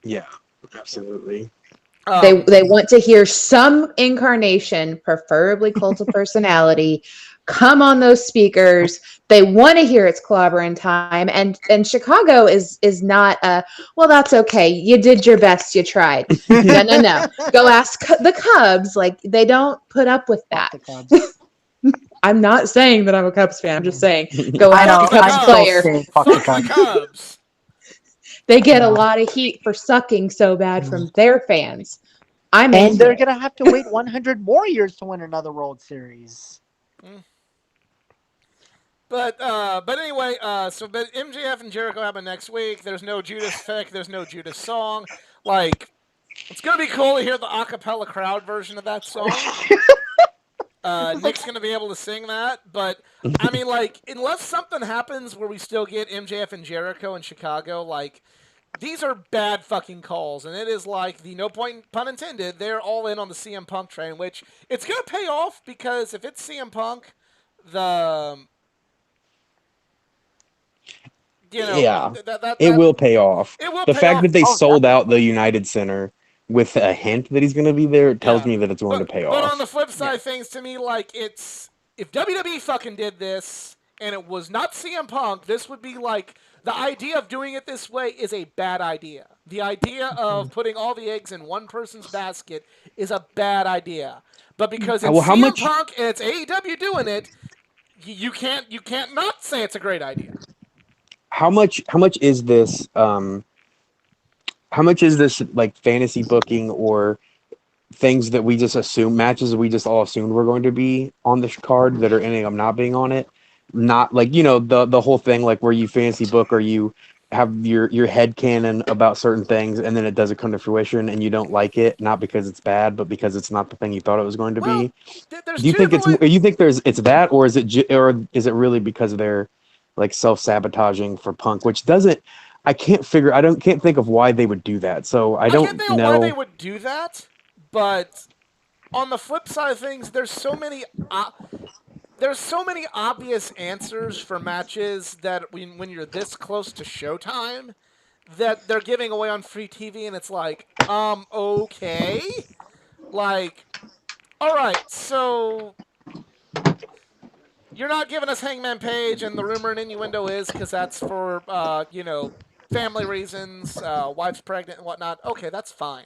Yeah, absolutely. They want to hear some incarnation, preferably Cult of Personality, come on those speakers. They want to hear it's clobbering time, and Chicago is not well, that's okay. You did your best. You tried. No. Go ask the Cubs. Like, they don't put up with that. I'm not saying that I'm a Cubs fan. I'm just saying go ask a Cubs player. Fuck the Cubs. They get a lot of heat for sucking so bad from their fans. And they're going to have to wait 100 more years to win another World Series. But anyway, but MJF and Jericho happen next week. There's no Judas Fick. There's no Judas song. Like, it's going to be cool to hear the a cappella crowd version of that song. Nick's going to be able to sing that. But, I mean, like, unless something happens where we still get MJF and Jericho in Chicago, like, these are bad fucking calls. And it is like, no pun intended, they're all in on the CM Punk train, which it's going to pay off because if it's CM Punk, it will pay off. The fact that they sold out the United Center with a hint that he's going to be there, it tells me that it's going to pay off. But on the flip side of things, to me, like, if WWE fucking did this and it was not CM Punk, this would be like, the idea of doing it this way is a bad idea. The idea of putting all the eggs in one person's basket is a bad idea. But because it's CM Punk and it's AEW doing it, you can't not say it's a great idea. How much is this like fantasy booking or things that we just assume, matches that we just all assumed were going to be on this card that are ending up not being on it? Not like, the whole thing like where you fantasy book or you have your head canon about certain things and then it doesn't come to fruition and you don't like it, not because it's bad, but because it's not the thing you thought it was going to be. Do you think it's that, or is it really because they're like self-sabotaging for Punk, which I can't think of why they would do that. So I don't know why they would do that, but on the flip side of things, there's so many obvious answers for matches that when you're this close to showtime, that they're giving away on free TV, and it's like, okay, like, all right, so you're not giving us Hangman Page, and the rumor and innuendo is because that's for family reasons, wife's pregnant and whatnot. Okay, that's fine.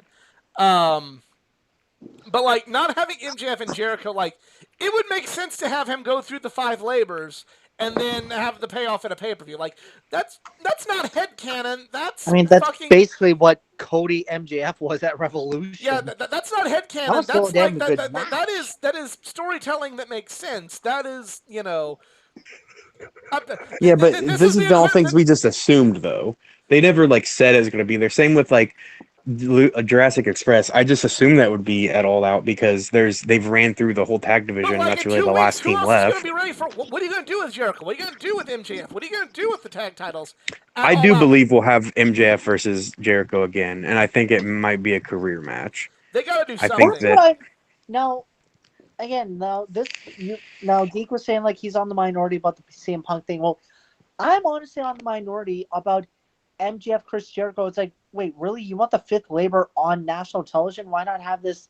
But like not having MJF and Jericho, like it would make sense to have him go through the 5 labors and then have the payoff at a pay-per-view. Like that's not headcanon. That's I mean, that's fucking basically what Cody MJF was at Revolution. yeah. That's not That headcanon. was That's so damn like good that is storytelling that makes sense. That is Yeah, but this this is the all things we just assumed, though. They never like said it was going to be there. Same with like Jurassic Express. I just assumed that would be at All Out because they've ran through the whole tag division. But like That's in really 2 the weeks, last who team else is left. going to be ready for? What are you going to do with Jericho? What are you going to do with MJF? What are you going to do with the tag titles? I do believe we'll have MJF versus Jericho again, and I think it might be a career match. They got to do I something. think that Now, again, Deke was saying like he's on the minority about the CM Punk thing. Well, I'm honestly on the minority about MJF Chris Jericho. It's like, wait, really? You want the 5th labor on national television? Why not have this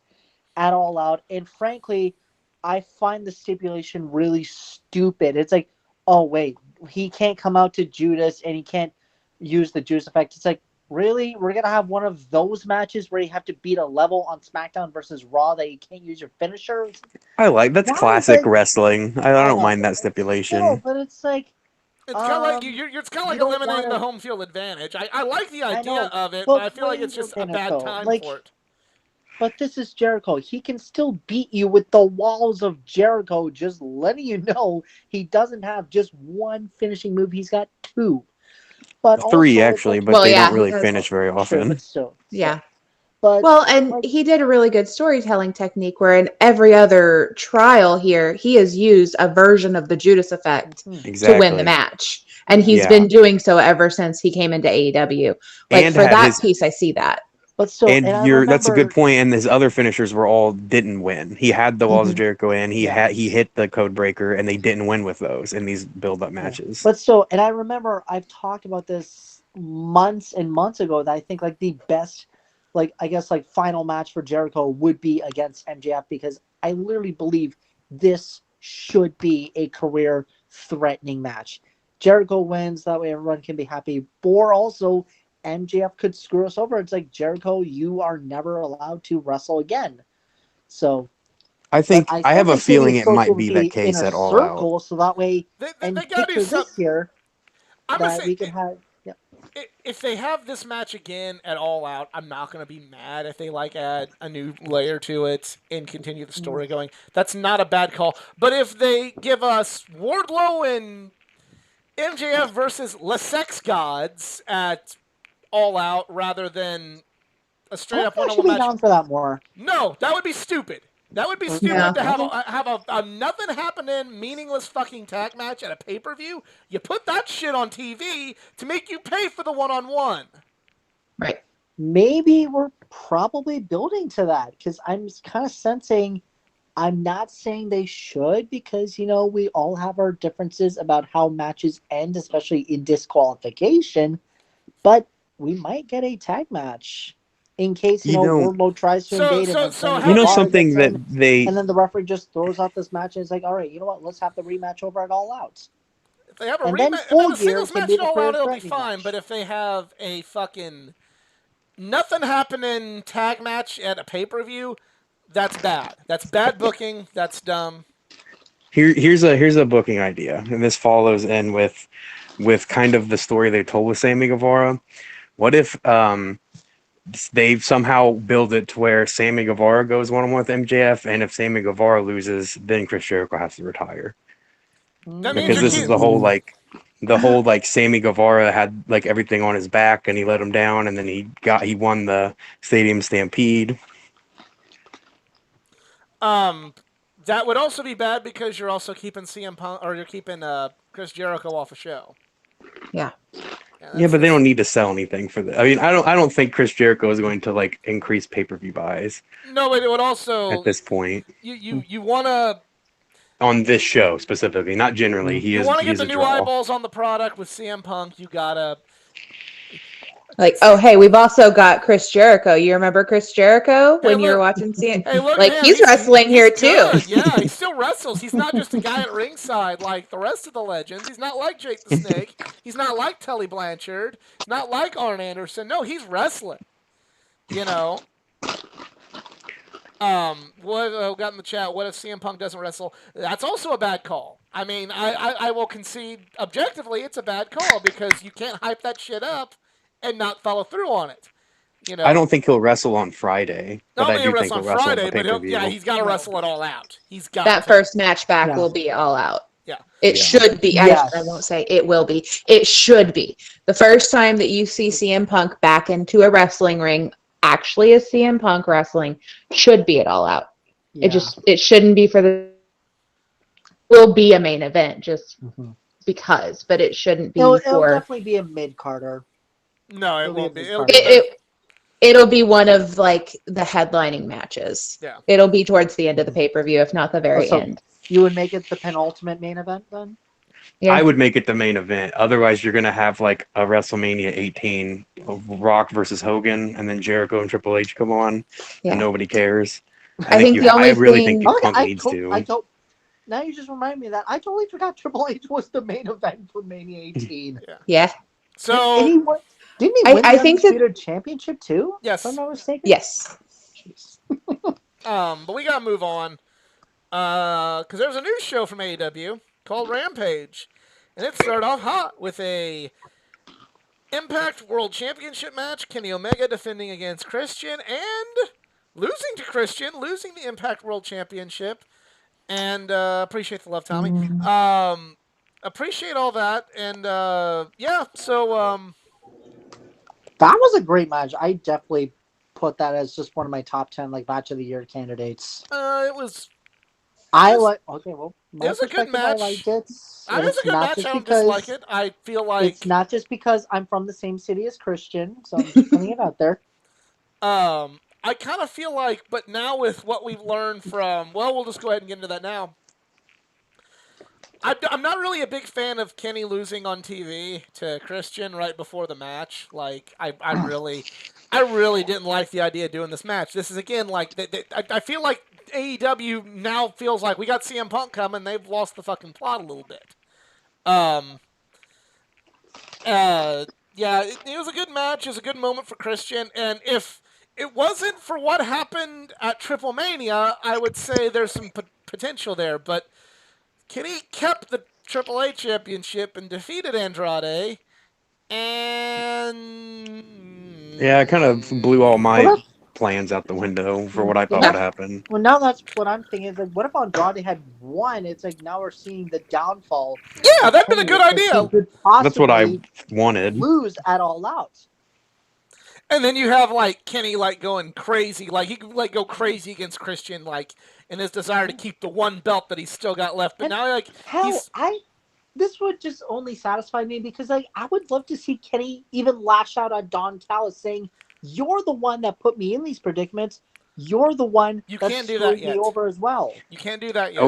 at All Out? And frankly, I find the stipulation really stupid. It's like, oh wait, he can't come out to Judas and he can't use the Judas effect. It's like, really? We're gonna have one of those matches where you have to beat a level on SmackDown versus Raw that you can't use your finisher? I like that's Why classic is it- wrestling. I don't mind that No, stipulation. but it's like, It's kind of like it's kind of like you don't eliminating wanna- the home field advantage. I like the I idea know, of it, but but I feel like it's wait a just a minute, bad though. time Like, for it. but this is Jericho. He can still beat you with the walls of Jericho, just letting you know he doesn't have just one finishing move. He's got 2. But 3 also, actually, like, but Well, they yeah, don't really he does. finish very true, often. but still. Yeah. But Well, and like- he did a really good storytelling technique where in every other trial here, he has used a version of the Judas effect Exactly. to win the match. And he's Yeah. been doing so ever since he came into AEW. Like And for had that his- piece, I see that. But still, And I that's a good remember- point. And his other finishers were all didn't win. He had the Walls of Mhm. Jericho in. Yeah. He hit the Code Breaker, and they didn't win with those in these build up matches. But still, and I remember I've talked about this months and months ago that I think like the best, like I guess like final match for Jericho would be against MJF because I literally believe this should be a career threatening match. Jericho wins, that way everyone can be happy. Or also MJF could screw us over. It's like, Jericho, you are never allowed to wrestle again. So I think but I have a still think feeling it's it supposed might to be that case Inner at All Out. Circle, so that way, They and got to do picture this something. year I'm gonna that say we can have. Yeah. if they have this match again at All Out, I'm not gonna be mad if they like add a new layer to it and continue the story going. That's not a bad call. But if they give us Wardlow and MJF versus Les Sex Gods at All Out rather than a straight up I'm one-on-one actually match, down for that more. no, that would be stupid. That would be stupid Yeah. to have a nothing happening, meaningless fucking tag match at a pay per view. You put that shit on TV to make you pay for the one-on-one. Right. Maybe we're probably building to that because I'm kind of sensing. I'm not saying they should because we all have our differences about how matches end, especially in disqualification. But we might get a tag match in case Wardlow tries to invade him. Something that they and then the referee just throws out this match and it's like, all right, you know what? Let's have the rematch over at All Out. If they have a And then rematch, Full a Gear singles can match be at the All Out, it'll be threatening fine. match. But if they have a fucking nothing happening tag match at a pay per view, that's bad. That's bad booking. That's dumb. here's a booking idea, and this follows in with kind of the story they told with Sammy Guevara. What if they somehow build it to where Sammy Guevara goes one-on-one with MJF, and if Sammy Guevara loses, then Chris Jericho has to retire? That means Because you're this is keep- the whole Sammy Guevara had like everything on his back, and he let him down, and then he won the Stadium Stampede. That would also be bad because you're also keeping CM Punk or you're keeping Chris Jericho off a show. Yeah. Yeah, but they don't need to sell anything for that. I mean, I don't think Chris Jericho is going to like increase pay-per-view buys No, but it would also at this point you want to on this show specifically, not generally. you want to He get is the a new draw. eyeballs on the product with CM Punk. You gotta Like, oh, hey, we've also got Chris Jericho. You remember Chris Jericho Hey, when you were look. watching CM? Hey, look Like, at him. he's wrestling here too. Good. Yeah, he still wrestles. He's not just a guy at ringside like the rest of the legends. He's not like Jake the Snake. He's not like Tully Blanchard. He's not like Arn Anderson. No, he's wrestling. You know. What got in the chat? What if CM Punk doesn't wrestle? That's also a bad call. I mean, I will concede objectively it's a bad call because you can't hype that shit up and not follow through on it. You know, I don't think he'll wrestle on Friday, but not I only do he'll think wrestle he'll on wrestle on Friday, the but pay-per-view. he's got to wrestle it all out. He's got That to. first match back Yeah. will be all out. Yeah. It Yeah. should be. Yes. I won't say it will be. It should be. The first time that you see CM Punk back into a wrestling ring, actually as CM Punk wrestling, should be it all out. Yeah. It shouldn't be for the will be a main event just Mhm. because, but it shouldn't be It'll for definitely be a mid-carder. No, it It'll be won't a be. big It'll card. be it'll be one of like the headlining matches. Yeah. It'll be towards the end of the pay-per-view, if not the very So- end. You would make it the penultimate main event then? Yeah. I would make it the main event. Otherwise, you're going to have like a WrestleMania 18 of Rock versus Hogan, and then Jericho and Triple H come on, Yeah. and nobody cares. I think the only I really thing- think Okay, Punk needs to. Now you just remind me of that. I totally forgot Triple H was the main event for Mania 18. Yeah. So And didn't he I- win I the think that- Undisputed Championship too? Yes. If I'm not mistaken? Yes. Jeez. but we gotta move on. Because there's a new show from AEW called Rampage, and it started off hot with a Impact World Championship match. Kenny Omega defending against Christian and losing to Christian, losing the Impact World Championship. And appreciate the love, Tommy. Appreciate all that, and yeah. So That was a great match. I definitely put that as just one of my top 10 like match of the year candidates. it was. I like. Okay, well, my It was a good perspective, I match. liked it. It And was a it's good not match. just I don't because dislike it. I feel like it's not just because I'm from the same city as Christian, so I'm just putting it out there. I kind of feel like, but now with what we've learned from, well, we'll just go ahead and get into that now. I'm not really a big fan of Kenny losing on TV to Christian right before the match. Like, I really didn't like the idea of doing this match. This is, again, like, I feel like AEW now feels like we got CM Punk coming. They've lost the fucking plot a little bit. Yeah, it was a good match. It was a good moment for Christian. And if it wasn't for what happened at Triple Mania, I would say there's some potential there. But Kenny kept the Triple A championship and defeated Andrade. And Yeah, it kind of blew all my Well, plans out the window for what I thought Yeah. would happen. Well, now that's what I'm thinking. Is like, what if Andrade had won? It's like now we're seeing the downfall. yeah, that'd been a good Kenny. idea. He could That's what I possibly wanted. lose at All Out. And then you have like Kenny like going crazy, like he could like go crazy against Christian, like in his desire to keep the one belt that he's still got left. But And now like Hell, this would just only satisfy me because like I would love to see Kenny even lash out at Don Callis saying, "You're the one that put me in these predicaments. You're the one You that can't do screwed that yet. me over as well." you can't do that yet.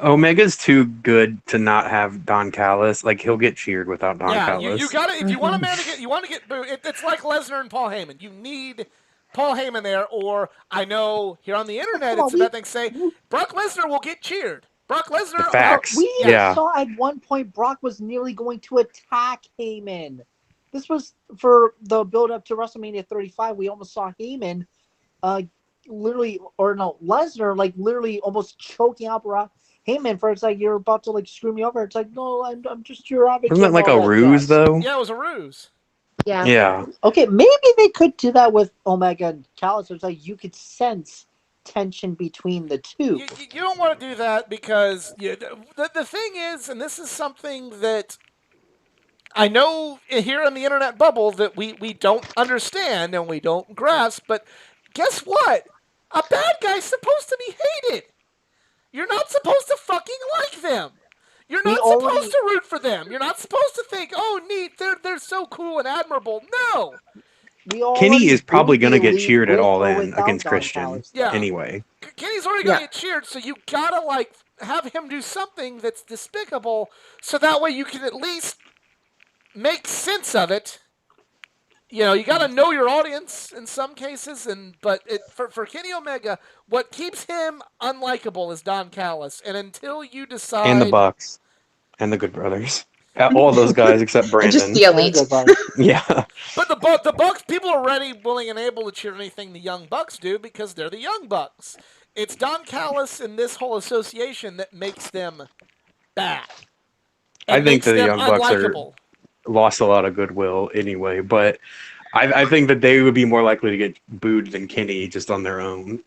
Omega's too good to not have Don Callis. Like, he'll get cheered without Don yeah, Callis. you got to if you want a man to get you want to get booed. It's like Lesnar and Paul Heyman. You need Paul Heyman there, or I know here on the internet Come on, it's a bad thing to say Brock Lesnar will get cheered. Brock Lesnar. Facts. We Yeah. saw at one point Brock was nearly going to attack Heyman. This was for the build up to WrestleMania 35. We almost saw Heyman, Lesnar, like literally almost choking out Heyman for it's like you're about to like screw me over. It's like no, I'm just your advocate. Wasn't that like and a all that ruse, jazz. though? Yeah, it was a ruse. Yeah. Yeah. Okay, maybe they could do that with Omega and Callis. It's like you could sense tension between the two. You don't want to do that because the thing is, and this is something that I know here in the internet bubble that we don't understand and we don't grasp, but guess what? A bad guy's supposed to be hated. You're not supposed to fucking like them. You're not supposed to root for them. You're not supposed to think, oh, neat, they're so cool and admirable. No. Kenny is probably going to get Elite cheered at with All or In without against Don Christian. Callis. Yeah. Anyway. Kenny's already going to Yeah. get cheered, so you got to, like, have him do something that's despicable so that way you can at least make sense of it you got to know your audience in some cases, but for Kenny Omega, what keeps him unlikable is Don Callis, and until you decide, And the Bucks and the Good Brothers. All those guys except And just Brandon. the elite. Yeah. but the Bucks, people are ready, willing, and able to cheer anything the Young Bucks do because they're the Young Bucks. It's Don Callis and this whole association that makes them bad. I And think makes that the them Young Bucks unlikable. lost a lot of goodwill anyway, but I think that they would be more likely to get booed than Kenny just on their own.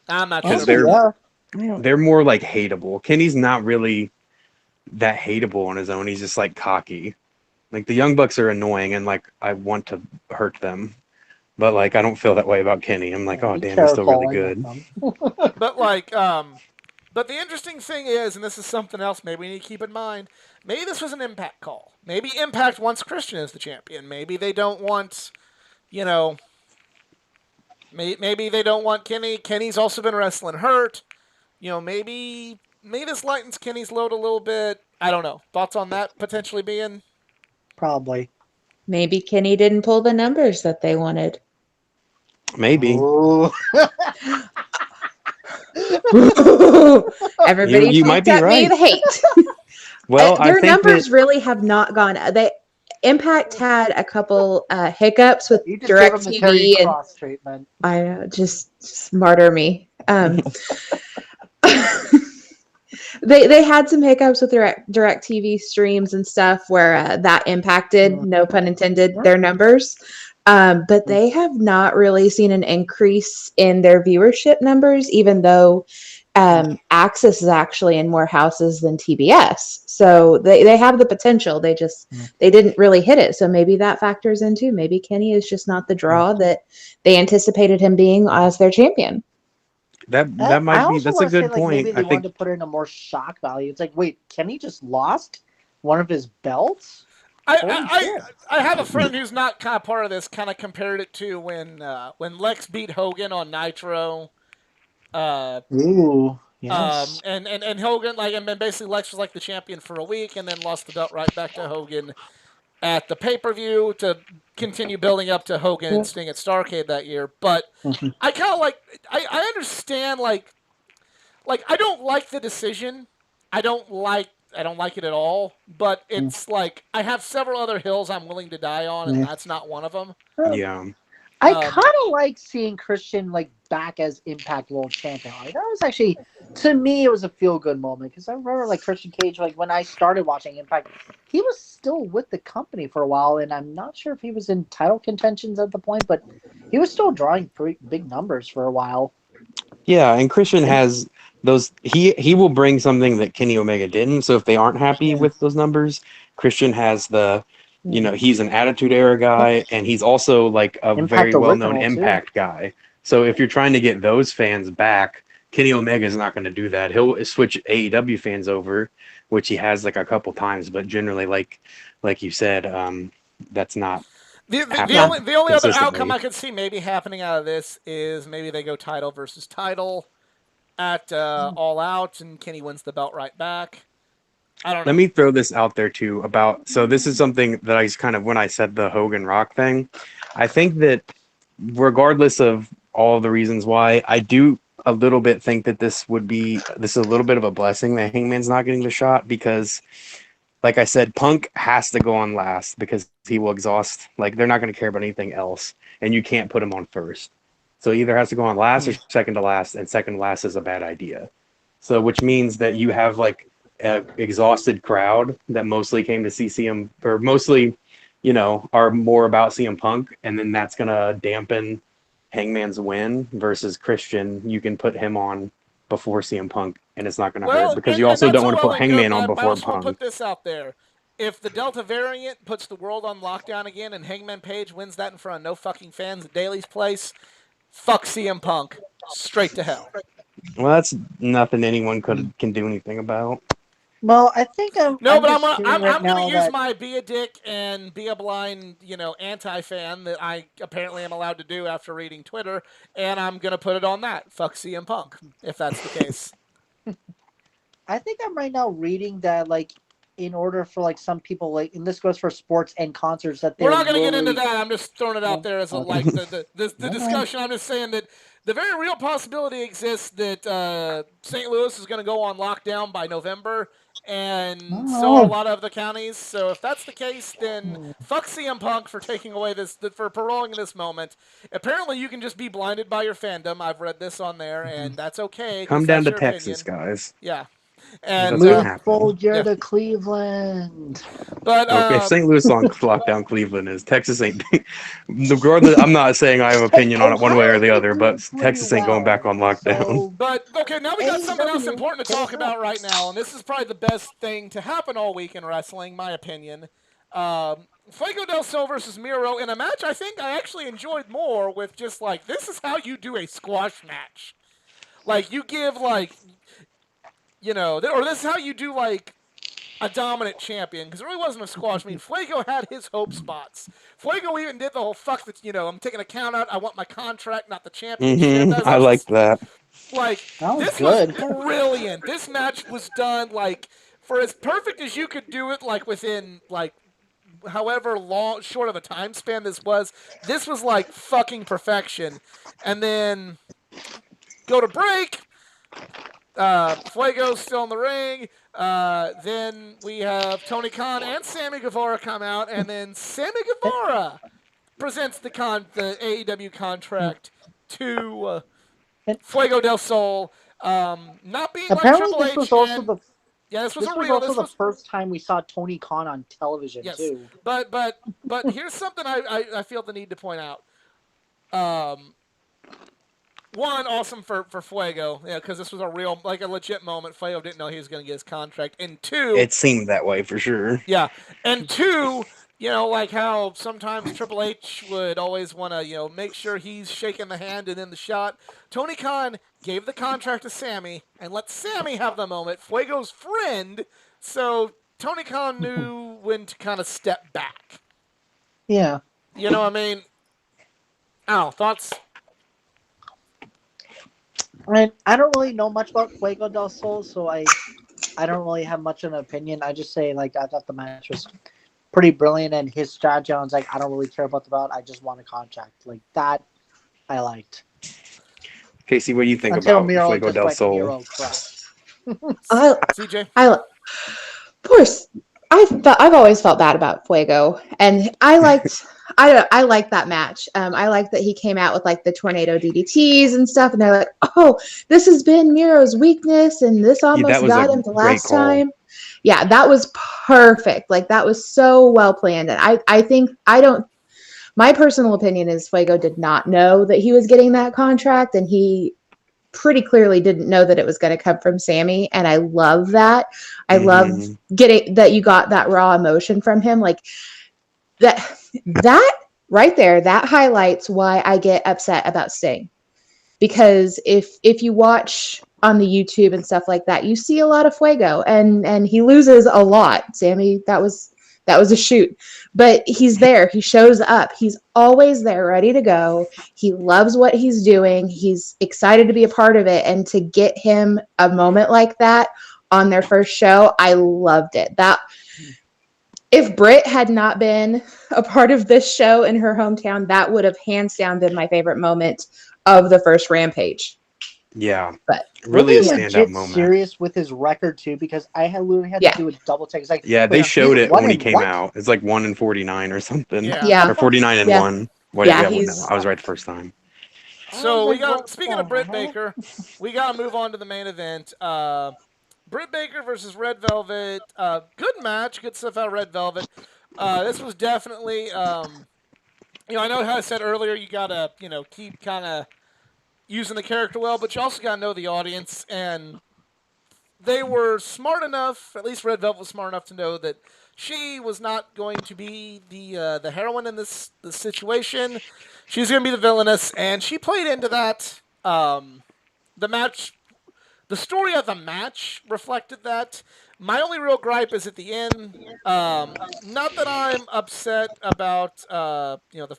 I'm not Because sure. they're more like hateable. Kenny's not really that hateable on his own. He's just like cocky. Like the Young Bucks are annoying and like I want to hurt them. But like I don't feel that way about Kenny. I'm like, oh Be damn, he's still really careful, good. But but the interesting thing is, and this is something else maybe we need to keep in mind, maybe this was an Impact call. Maybe Impact wants Christian as the champion. Maybe they don't want, maybe they don't want Kenny. Kenny's also been wrestling hurt. Maybe this lightens Kenny's load a little bit. I don't know. Thoughts on that potentially being? Probably. Maybe Kenny didn't pull the numbers that they wanted. Maybe. Oh. Everybody You might be at me right. the hate. Well, I Their think numbers that really have not gone. Impact had a couple hiccups with You just gave him the Terry DirecTV, and Cross treatment. I just martyr me. They had some hiccups with DirecTV streams and stuff where that impacted, no pun intended, their numbers. But they have not really seen an increase in their viewership numbers, even though Access is actually in more houses than TBS. So they have the potential. They didn't really hit it. So maybe that factors in too. Maybe Kenny is just not the draw that they anticipated him being as their champion. that might be. That's a good point. Maybe they I wanted think to put in a more shock value. It's like, wait, Kenny just lost one of his belts? I have a friend who's not kind of part of this. Kind of compared it to when Lex beat Hogan on Nitro. Ooh, yes. And Hogan and basically Lex was like the champion for a week and then lost the belt right back to Hogan at the pay-per-view to continue building up to Hogan and Sting at Starrcade that year. But I kind of I understand I don't like the decision. I don't like it at all, but it's like I have several other hills I'm willing to die on, and that's not one of them. yeah. I kind of like seeing Christian back as Impact World Champion. That was actually, to me, it was a feel good moment because I remember Christian Cage when I started watching Impact, he was still with the company for a while, and I'm not sure if he was in title contentions at the point, but he was still drawing pretty big numbers for a while. Yeah, and Christian has those. He will bring something that Kenny Omega didn't. So if they aren't happy with those numbers, Christian has the. He's an Attitude Era guy, and he's also a very well-known Impact guy. So if you're trying to get those fans back, Kenny Omega is not going to do that. He'll switch AEW fans over, which he has a couple times, but generally, like you said, that's not. The only other outcome I could see maybe happening out of this is maybe they go title versus title at All Out, and Kenny wins the belt right back. I don't know. Let me throw this out there too so this is something that I kind of, when I said the Hogan Rock thing, I think that regardless of all the reasons why, I do a little bit think that this is a little bit of a blessing that Hangman's not getting the shot because, like I said, Punk has to go on last because he will exhaust. They're not going to care about anything else, and you can't put him on first. So he either has to go on last or second to last, and second to last is a bad idea. So which means that you have an exhausted crowd that mostly came to see CM, or mostly, are more about CM Punk, and then that's going to dampen Hangman's win versus Christian. You can put him on before CM Punk, and it's not going to hurt because you also don't want to put Hangman on before I also Punk. Put this out there: if the Delta variant puts the world on lockdown again, and Hangman Page wins that in front of no fucking fans at Daly's place, fuck CM Punk straight to hell. Well, that's nothing anyone can do anything about. Well, I think I'm gonna use my be a dick and be a blind, anti-fan that I apparently am allowed to do after reading Twitter, and I'm gonna put it on that. Fuck CM Punk, if that's the case. I think I'm right now reading that in order for like some people, like, and this goes for sports and concerts, that We're they're not going to get into really that. I'm just throwing it out there as a, okay. like the discussion. I'm just saying that the very real possibility exists that St. Louis is going to go on lockdown by November, and so are a Oh. lot of the counties. So if that's the case, then fuck CM Punk for taking away for prolonging this moment. Apparently, you can just be blinded by your fandom. I've read this on there, and that's okay Come because down that's to your Texas, opinion. guys. Yeah, and That's gonna Move happen. Folger Yeah. to Cleveland. but Okay, St. Louis on lockdown Cleveland is. Texas ain't. Regardless, I'm not saying I have an opinion on it one way or the other, but Texas ain't going back on lockdown. So, But okay, now we got something else AEW, important to hit talk us up. about right now, and this is probably the best thing to happen all week in wrestling, my opinion. Fuego del Sol versus Miro in a match I think I actually enjoyed more with just like this is how you do a squash match. Like you give like, or this is how you do like a dominant champion because it really wasn't a squash. I mean, Fuego had his hope spots. Fuego even did the whole fuck that. I'm taking a count out. I want my contract, not the championship. That was I like that. like That was this good. was brilliant. This match was done like for as perfect as you could do it, like within like however long short of a time span this was. This was like fucking perfection. And then go to break. Fuego's still in the ring. Then we have Tony Khan and Sammy Guevara come out, and then Sammy Guevara presents the AEW contract to Fuego del Sol. Not being like Apparently, Triple this H. was also the This was this a was real. also This the was first time we saw Tony Khan on television yes, too. but here's something I feel the need to point out. One, awesome for Fuego, because this was a real, like a legit moment. Fuego didn't know he was going to get his contract. And two, It seemed that way for sure. yeah, and two, like how sometimes Triple H would always want to, make sure he's shaking the hand and in the shot. Tony Khan gave the contract to Sammy and let Sammy have the moment. Fuego's friend, so Tony Khan knew when to kind of step back. Yeah. You know what I mean? Oh, thoughts? I don't really know much about Fuego del Sol, so I don't really have much of an opinion. I just say like I thought the match was pretty brilliant, and his strategy was like I don't really care about the belt. I just want a contract like that. I liked. Casey, what do you think Until about Miro Fuego just del went Sol? Miro crushed. CJ? Of course, I've always felt bad about Fuego, and I liked that match. I liked that he came out with like the tornado DDTs and stuff, and they're like, "Oh, this has been Miro's weakness, and this almost was got a him the great last call. time." Yeah, that was perfect. Like that was so well planned, and I think I don't. My personal opinion is Fuego did not know that he was getting that contract, and he pretty clearly didn't know that it was going to come from Sammy, and I love that. I love getting that you got that raw emotion from him, like that right there. That highlights why I get upset about Sting, because if you watch on the YouTube and stuff like that, you see a lot of Fuego, and he loses a lot. Sammy, that was a shoot, but he's there. He shows up. He's always there, ready to go. He loves what he's doing. He's excited to be a part of it, and to get him a moment like that on their first show, I loved it. That if Britt had not been a part of this show in her hometown, that would have hands down been my favorite moment of the first Rampage. Yeah, but really a he standout legit moment. Serious with his record too, because I literally had to do a double check. It's like they showed it when he came what? out. It's like 1-49 or something. Yeah. Or 49-1. I was right the first time. So we got. Speaking of Britt Baker, we got to move on to the main event. Britt Baker versus Red Velvet. Good match. Good stuff out of Red Velvet. This was definitely. I know how I said earlier. You gotta keep kind of using the character well, but you also gotta know the audience, and they were smart enough. At least Red Velvet was smart enough to know that she was not going to be the heroine in this situation. She's going to be the villainess, and she played into that. The match, the story of the match reflected that. My only real gripe is at the end. Not that I'm upset about the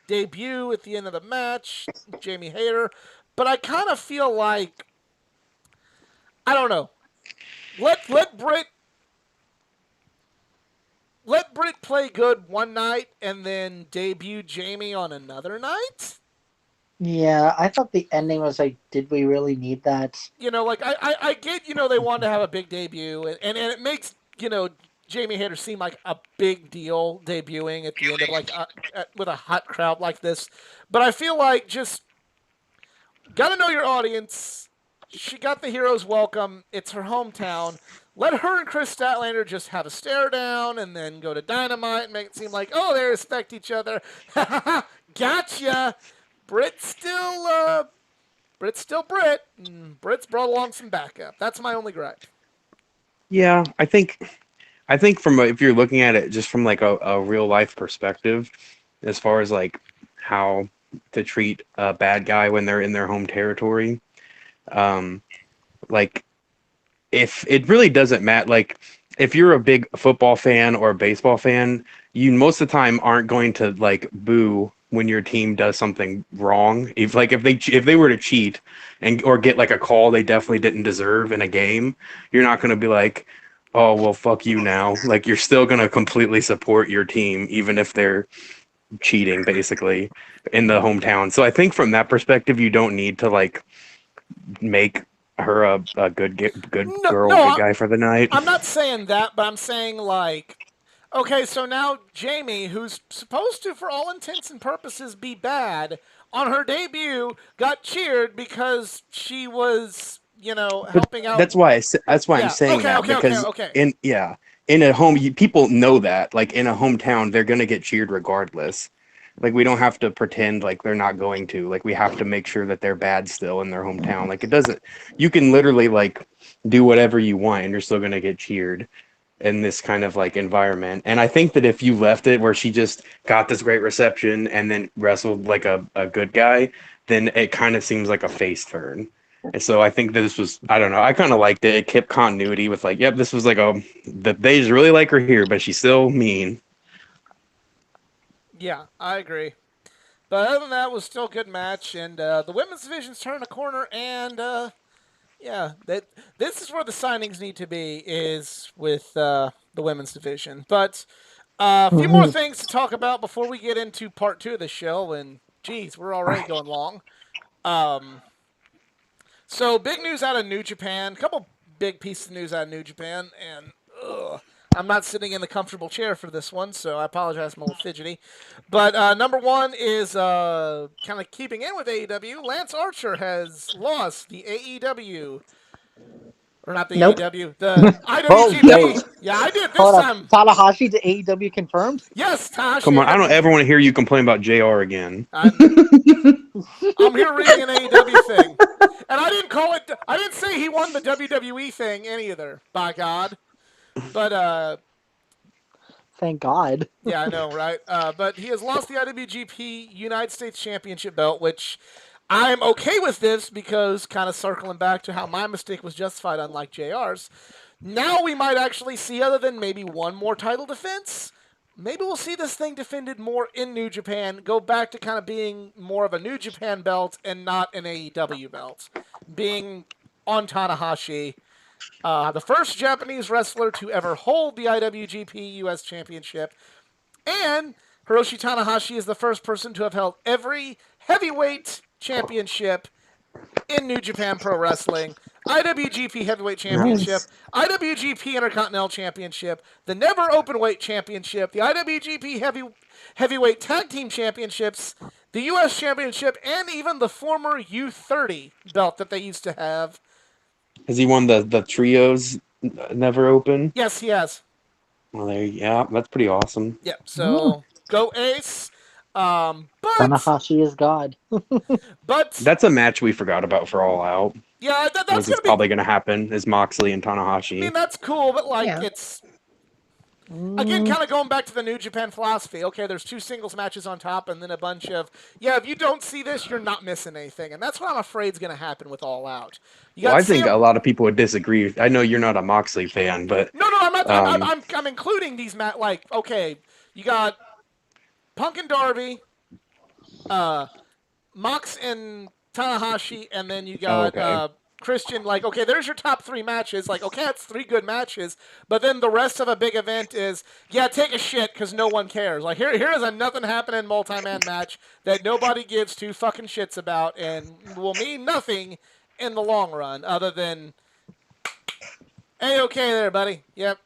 debut at the end of the match, Jamie Hayter, but I kind of feel like I don't know. Let Britt let Britt play good one night and then debut Jamie on another night. Yeah, I thought the ending was like, did we really need that? Like I get, they wanted to have a big debut, and it makes, Jamie Hayter seem like a big deal debuting at the end of with a hot crowd like this. But I feel like just gotta know your audience. She got the hero's welcome. It's her hometown. Let her and Chris Statlander just have a stare down and then go to Dynamite and make it seem like, oh, they respect each other. Gotcha. Britt's still Britt. And Britt's brought along some backup. That's my only gripe. Yeah, I think if you're looking at it just from like a real life perspective, as far as like how to treat a bad guy when they're in their home territory, like if it really doesn't matter, like if you're a big football fan or a baseball fan, you most of the time aren't going to like boo when your team does something wrong. If they were to cheat or get like a call they definitely didn't deserve in a game, you're not going to be like, oh well, fuck you now. Like you're still going to completely support your team even if they're cheating basically in the hometown. So I think from that perspective, you don't need to like make her a good girl, good guy for the night. I'm not saying that, but I'm saying like, okay, so now Jamie, who's supposed to, for all intents and purposes, be bad, on her debut got cheered because she was, helping out. That's why I'm saying that because in a home, people know that like in a hometown they're gonna get cheered regardless. Like we don't have to pretend like they're not going to. Like we have to make sure that they're bad still in their hometown. Like it doesn't. You can literally like do whatever you want and you're still gonna get cheered in this kind of like environment. And I think that if you left it where she just got this great reception and then wrestled like a good guy, then it kind of seems like a face turn. And so I think that this was, I don't know, I kind of liked it. It kept continuity with like, yep, this was like they just really like her here, but she's still mean. Yeah, I agree. But other than that, it was still a good match, and the women's division's turned a corner, and this is where the signings need to be, is with the women's division. But a few more things to talk about before we get into part 2 of the show, and geez, we're already going long. So big news out of New Japan. A couple big pieces of news out of New Japan, and I'm not sitting in the comfortable chair for this one, so I apologize. I'm a little fidgety. But number one is kind of keeping in with AEW. Lance Archer has lost the AEW. Or not the AEW, the IWGP. Yeah, I did this time. Tanahashi to AEW confirmed? Yes, Tanahashi. Come on, I don't ever want to hear you complain about JR again. I'm here reading an AEW thing. And I didn't say he won the WWE thing either, by God. But thank God. Yeah, I know, right? But he has lost the IWGP United States Championship belt, which I'm okay with this because, kind of circling back to how my mistake was justified, unlike JR's, now we might actually see, other than maybe one more title defense, maybe we'll see this thing defended more in New Japan, go back to kind of being more of a New Japan belt and not an AEW belt, being on Tanahashi. The first Japanese wrestler to ever hold the IWGP US Championship. And Hiroshi Tanahashi is the first person to have held every heavyweight championship in New Japan Pro Wrestling. IWGP Heavyweight Championship, nice. IWGP Intercontinental Championship, the Never Openweight Championship, the IWGP Heavyweight Tag Team Championships, the US Championship, and even the former U30 belt that they used to have. Has he won the trios Never Open? Yes, he has. Well, that's pretty awesome. Yep. So go Ace. But Tanahashi is God. But that's a match we forgot about for All Out. Yeah, that's probably going to happen. Is Moxley and Tanahashi? I mean, that's cool, but it's again kind of going back to the New Japan philosophy. Okay, there's 2 singles matches on top, and then a bunch of if you don't see this, you're not missing anything, and that's what I'm afraid is going to happen with All Out. I think a lot of people would disagree. I know you're not a Moxley fan, but no, I'm not. I'm including these okay, you got Punk and Darby, Mox and Tanahashi, and then you got Christian, like, okay, there's your top 3 matches. Like, okay, that's 3 good matches. But then the rest of a big event is, yeah, take a shit because no one cares. Like, here is a nothing happening multi-man match that nobody gives 2 fucking shits about and will mean nothing in the long run other than, hey, okay there, buddy. Yep.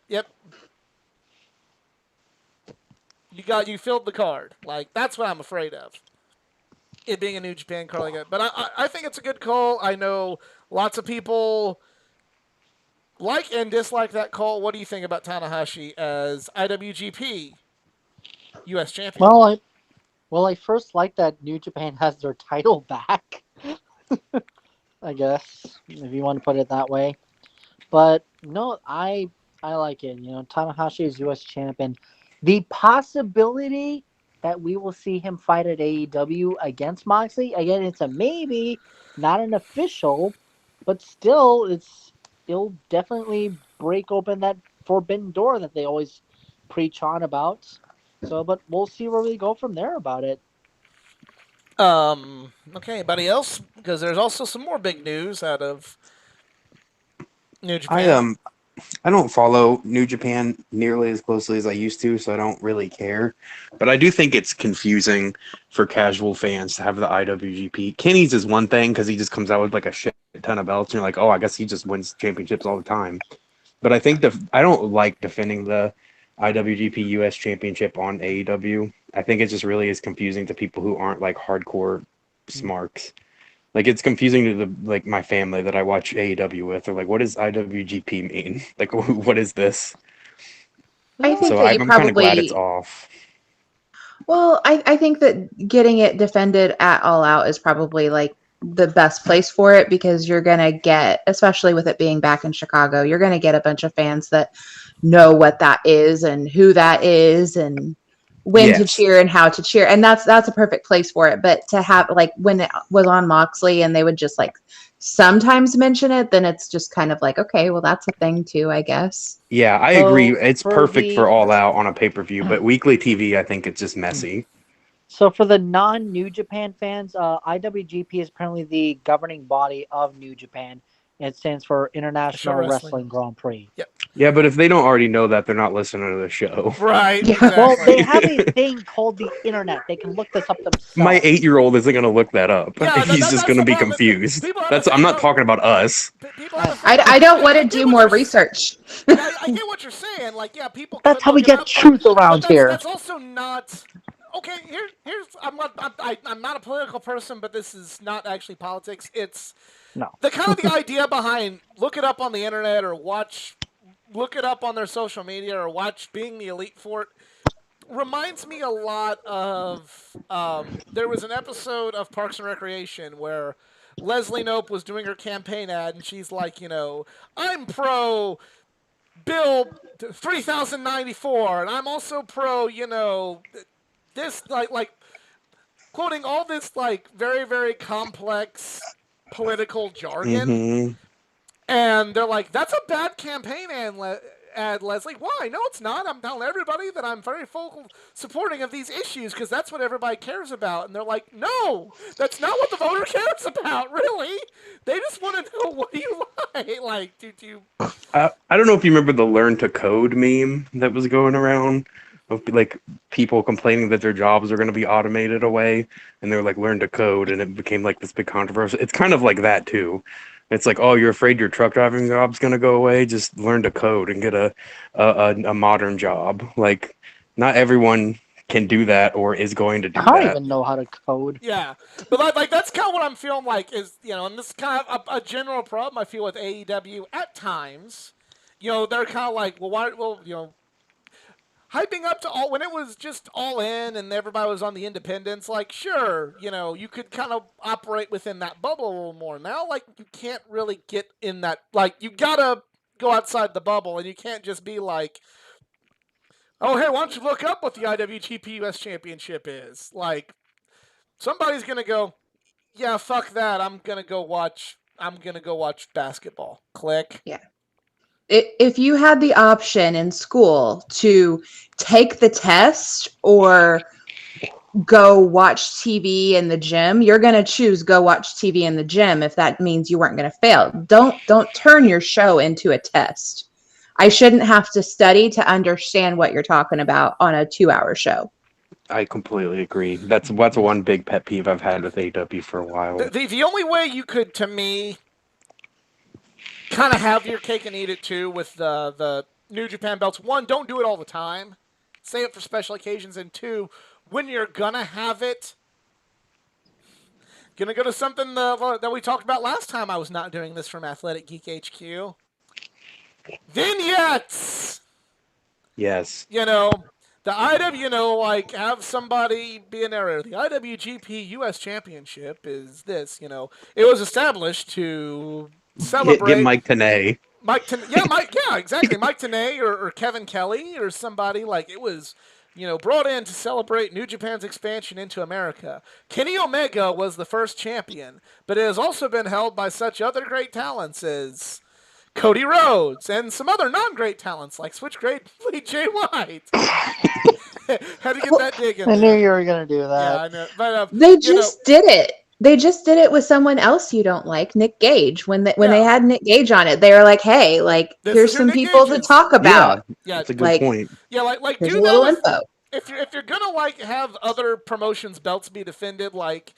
You filled the card. Like, that's what I'm afraid of. It being a New Japan card like that. But I think it's a good call. I know lots of people like and dislike that call. What do you think about Tanahashi as IWGP US champion? Well, I first like that New Japan has their title back. I guess, if you want to put it that way. But no, I like it. You know, Tanahashi is US champion. The possibility that we will see him fight at AEW against Moxley, again, it's a maybe, not an official, but still, it'll definitely break open that forbidden door that they always preach on about. So, but we'll see where we go from there about it. Okay, anybody else? Because there's also some more big news out of New Japan. I don't follow New Japan nearly as closely as I used to, so I don't really care. But I do think it's confusing for casual fans to have the IWGP. Kenny's is one thing because he just comes out with like a shit ton of belts, and you're like, oh, I guess he just wins championships all the time. But I think I don't like defending the IWGP US Championship on AEW. I think it just really is confusing to people who aren't like hardcore smarks. Like, it's confusing to my family that I watch AEW with. They're like, what does IWGP mean? Like, what is this? I think So that you I'm kind of glad probably. it's off. Well, I think that getting it defended at All Out is probably like the best place for it because you're going to get, especially with it being back in Chicago, you're going to get a bunch of fans that know what that is and who that is and when to Yes. cheer and how to cheer. And that's a perfect place for it. But to have like when it was on Moxley and they would just like sometimes mention it, then it's just kind of like, okay, well, that's a thing too, I guess. Yeah, I So, agree. It's for perfect the- for All Out on a pay-per-view, but weekly TV, I think it's just messy. So for the non-New Japan fans, IWGP is apparently the governing body of New Japan. It stands for International Wrestling Grand Prix. Yeah, but if they don't already know that, they're not listening to the show. Right. Yeah. Exactly. Well, they have a thing called the internet. They can look this up themselves. My 8-year-old isn't going to look that up. Yeah, He's that's just going to the be problem. confused. People have to I'm think not about- talking about us. People have to think I don't want to get do what more you're- research. I get what you're saying. Like, yeah, people. That's could how we look it get up, truth but around here. That's also not. Okay, here's I'm not a political person, but this is not actually politics. It's No. the kind of the idea behind look it up on the internet or look it up on their social media or watch Being the Elite for it. Reminds me a lot of there was an episode of Parks and Recreation where Leslie Knope was doing her campaign ad and she's like, I'm pro Bill 3094 and I'm also pro, this like quoting all this like very, very complex political jargon. Mhm. And they're like, that's a bad campaign ad, Leslie. Why? No, it's not. I'm telling everybody that I'm very full supporting of these issues because that's what everybody cares about. And they're like, no, that's not what the voter cares about, really. They just want to know what you like. Like, do you... I don't know if you remember the Learn to Code meme that was going around of like people complaining that their jobs are going to be automated away, and they were like, learn to code, and it became like this big controversy. It's kind of like that too. It's like, oh, you're afraid your truck driving job's going to go away? Just learn to code and get a modern job. Like, not everyone can do that or is going to do I don't that. even know how to code. Yeah, but like that's kind of what I'm feeling like is and this is kind of a general problem I feel with AEW at times. They're kind of like, well, why? Well, hyping up to when it was just All In and everybody was on the independents. Like, sure, you could kind of operate within that bubble a little more. Now, like, you can't really get in that. Like, you gotta go outside the bubble, and you can't just be like, oh, hey, why don't you look up what the IWGP US Championship is? Like, somebody's gonna go, yeah, fuck that. I'm gonna go watch basketball. Click. Yeah. If you had the option in school to take the test or go watch TV in the gym, you're going to choose go watch TV in the gym if that means you weren't going to fail. Don't turn your show into a test. I shouldn't have to study to understand what you're talking about on a 2-hour show. I completely agree. That's one big pet peeve I've had with AEW for a while. The only way you could, to me, kind of have your cake and eat it too with the New Japan belts. One, don't do it all the time. Save it for special occasions. And two, when you're gonna have it, gonna go to something that we talked about last time. I was not doing this from Athletic Geek HQ. Vignettes. Yes. You know, the IW, like have somebody be a narrator. The IWGP US Championship is this. It was established to celebrate. Get Mike Tenay. Mike, exactly. Mike Tenay or Kevin Kelly or somebody, like it was, brought in to celebrate New Japan's expansion into America. Kenny Omega was the first champion, but it has also been held by such other great talents as Cody Rhodes and some other non-great talents like Switchblade Jay White. Had to get that dig in I there. knew you were going to do that. Yeah, I know. But They just did it. They just did it with someone else you don't like, Nick Gage. When they had Nick Gage on it, they were like, "Hey, like This here's is who some Nick people Gage to is." talk about. Yeah, That's a good like- point. yeah, like Here's do a little that info." if you're gonna like have other promotions belts be defended, like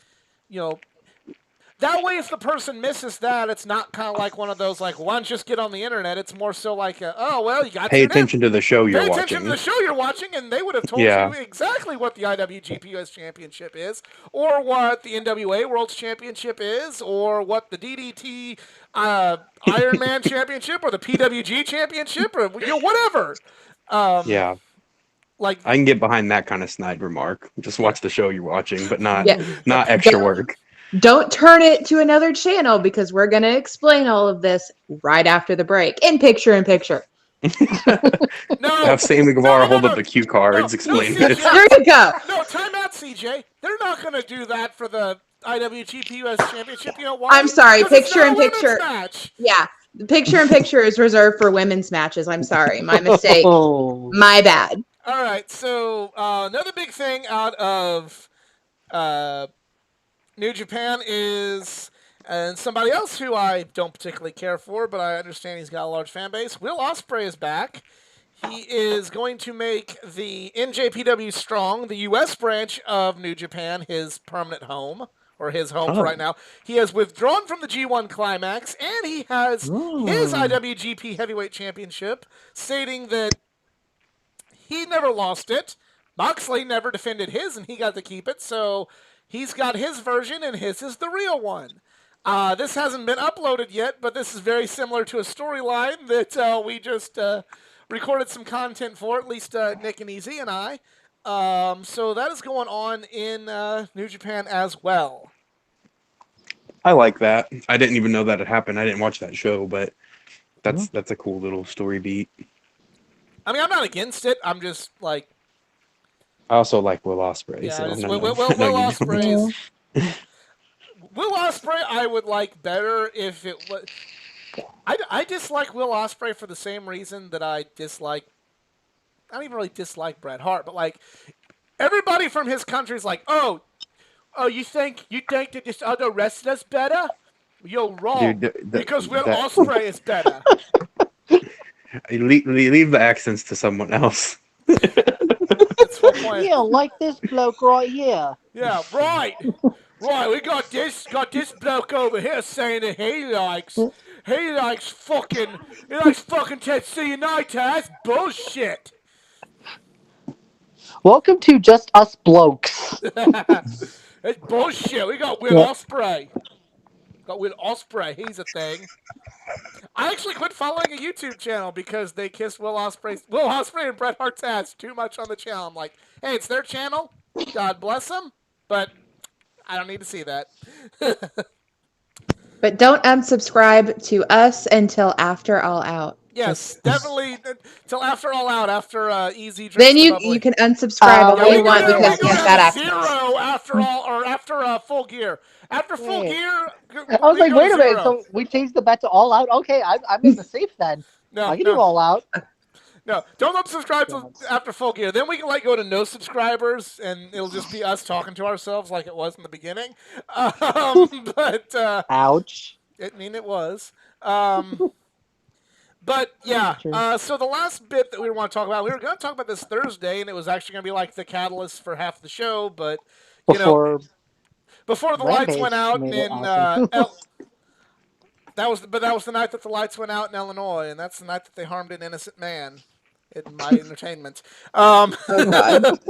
that way if the person misses that, it's not kind of like one of those like, why don't you just get on the internet? It's more so like, you got Pay attention to the show you're Pay watching. attention to the show you're watching, and they would have told Yeah. you exactly what the IWGP US Championship is, or what the NWA World Championship is, or what the DDT Iron Man Championship, or the PWG Championship, or whatever. Yeah. Like I can get behind that kind of snide remark. Just watch the show you're watching, but not Yeah. not extra Don't- work. Don't turn it to another channel because we're going to explain all of this right after the break in picture. no, Have Sammy Guevara hold no. up the cue cards, explain no, it. There you go. No, time out, CJ. They're not going to do that for the IWGP US Championship. You know why? I'm sorry, 'Cause it's picture not a in women's picture. match. Yeah. The picture is reserved for women's matches. I'm sorry. My mistake. Oh. My bad. All right, so another big thing out of New Japan is, and somebody else who I don't particularly care for, but I understand he's got a large fan base. Will Ospreay is back. He is going to make the NJPW Strong, the U.S. branch of New Japan, his permanent home, or his home for Oh. right now. He has withdrawn from the G1 Climax, and he has his IWGP Heavyweight Championship, stating that he never lost it. Moxley never defended his, and he got to keep it. So he's got his version, and his is the real one. This hasn't been uploaded yet, but this is very similar to a storyline that we just recorded some content for, at least Nick and Easy and I. So that is going on in New Japan as well. I like that. I didn't even know that had happened. I didn't watch that show, but that's a cool little story beat. I mean, I'm not against it. I'm just like, I also like Will Ospreay. yeah, So it's no, Will no, no, you don't. Ospreay's. Will Ospreay, I would like better if it was. I dislike Will Ospreay for the same reason that I dislike. I don't even really dislike Bret Hart, but like everybody from his country is like, oh, you think that this other wrestler's better? You're wrong, Dude, because Will Ospreay is better. Leave the accents to someone else. That's my point. Yeah, like this bloke right here. Yeah, right. Right, we got this bloke over here saying that he likes fucking Tetsuya Naito. That's bullshit. Welcome to Just Us Blokes. That's bullshit. We got Will Ospreay. Got Will Ospreay. He's a thing. I actually quit following a YouTube channel because they kissed Will Ospreay and Bret Hart's ass too much on the channel. I'm like, hey, it's their channel. God bless them, but I don't need to see that. But don't unsubscribe to us until after All Out. Yes, definitely till after All Out, after Easy drinks Then the you bubbly. can unsubscribe Yeah, all we you want go because down you have bad access. zero after all, or after Full Gear. After Full Wait. Gear, I was like, we go wait a minute. zero. So we changed the bet to All Out. Okay, I'm in the safe then. No, I can no. do All Out. No, don't unsubscribe to God. after Full Gear. Then we can go to no subscribers, and it'll just be us talking to ourselves like it was in the beginning. But Ouch. it was. But yeah, True. so the last bit that we want to talk about, we were going to talk about this Thursday, and it was actually going to be like the catalyst for half the show. But Before before the lights Rampage went out made it in awesome. that was the night that the lights went out in Illinois, and that's the night that they harmed an innocent man. In my entertainment. Oh God.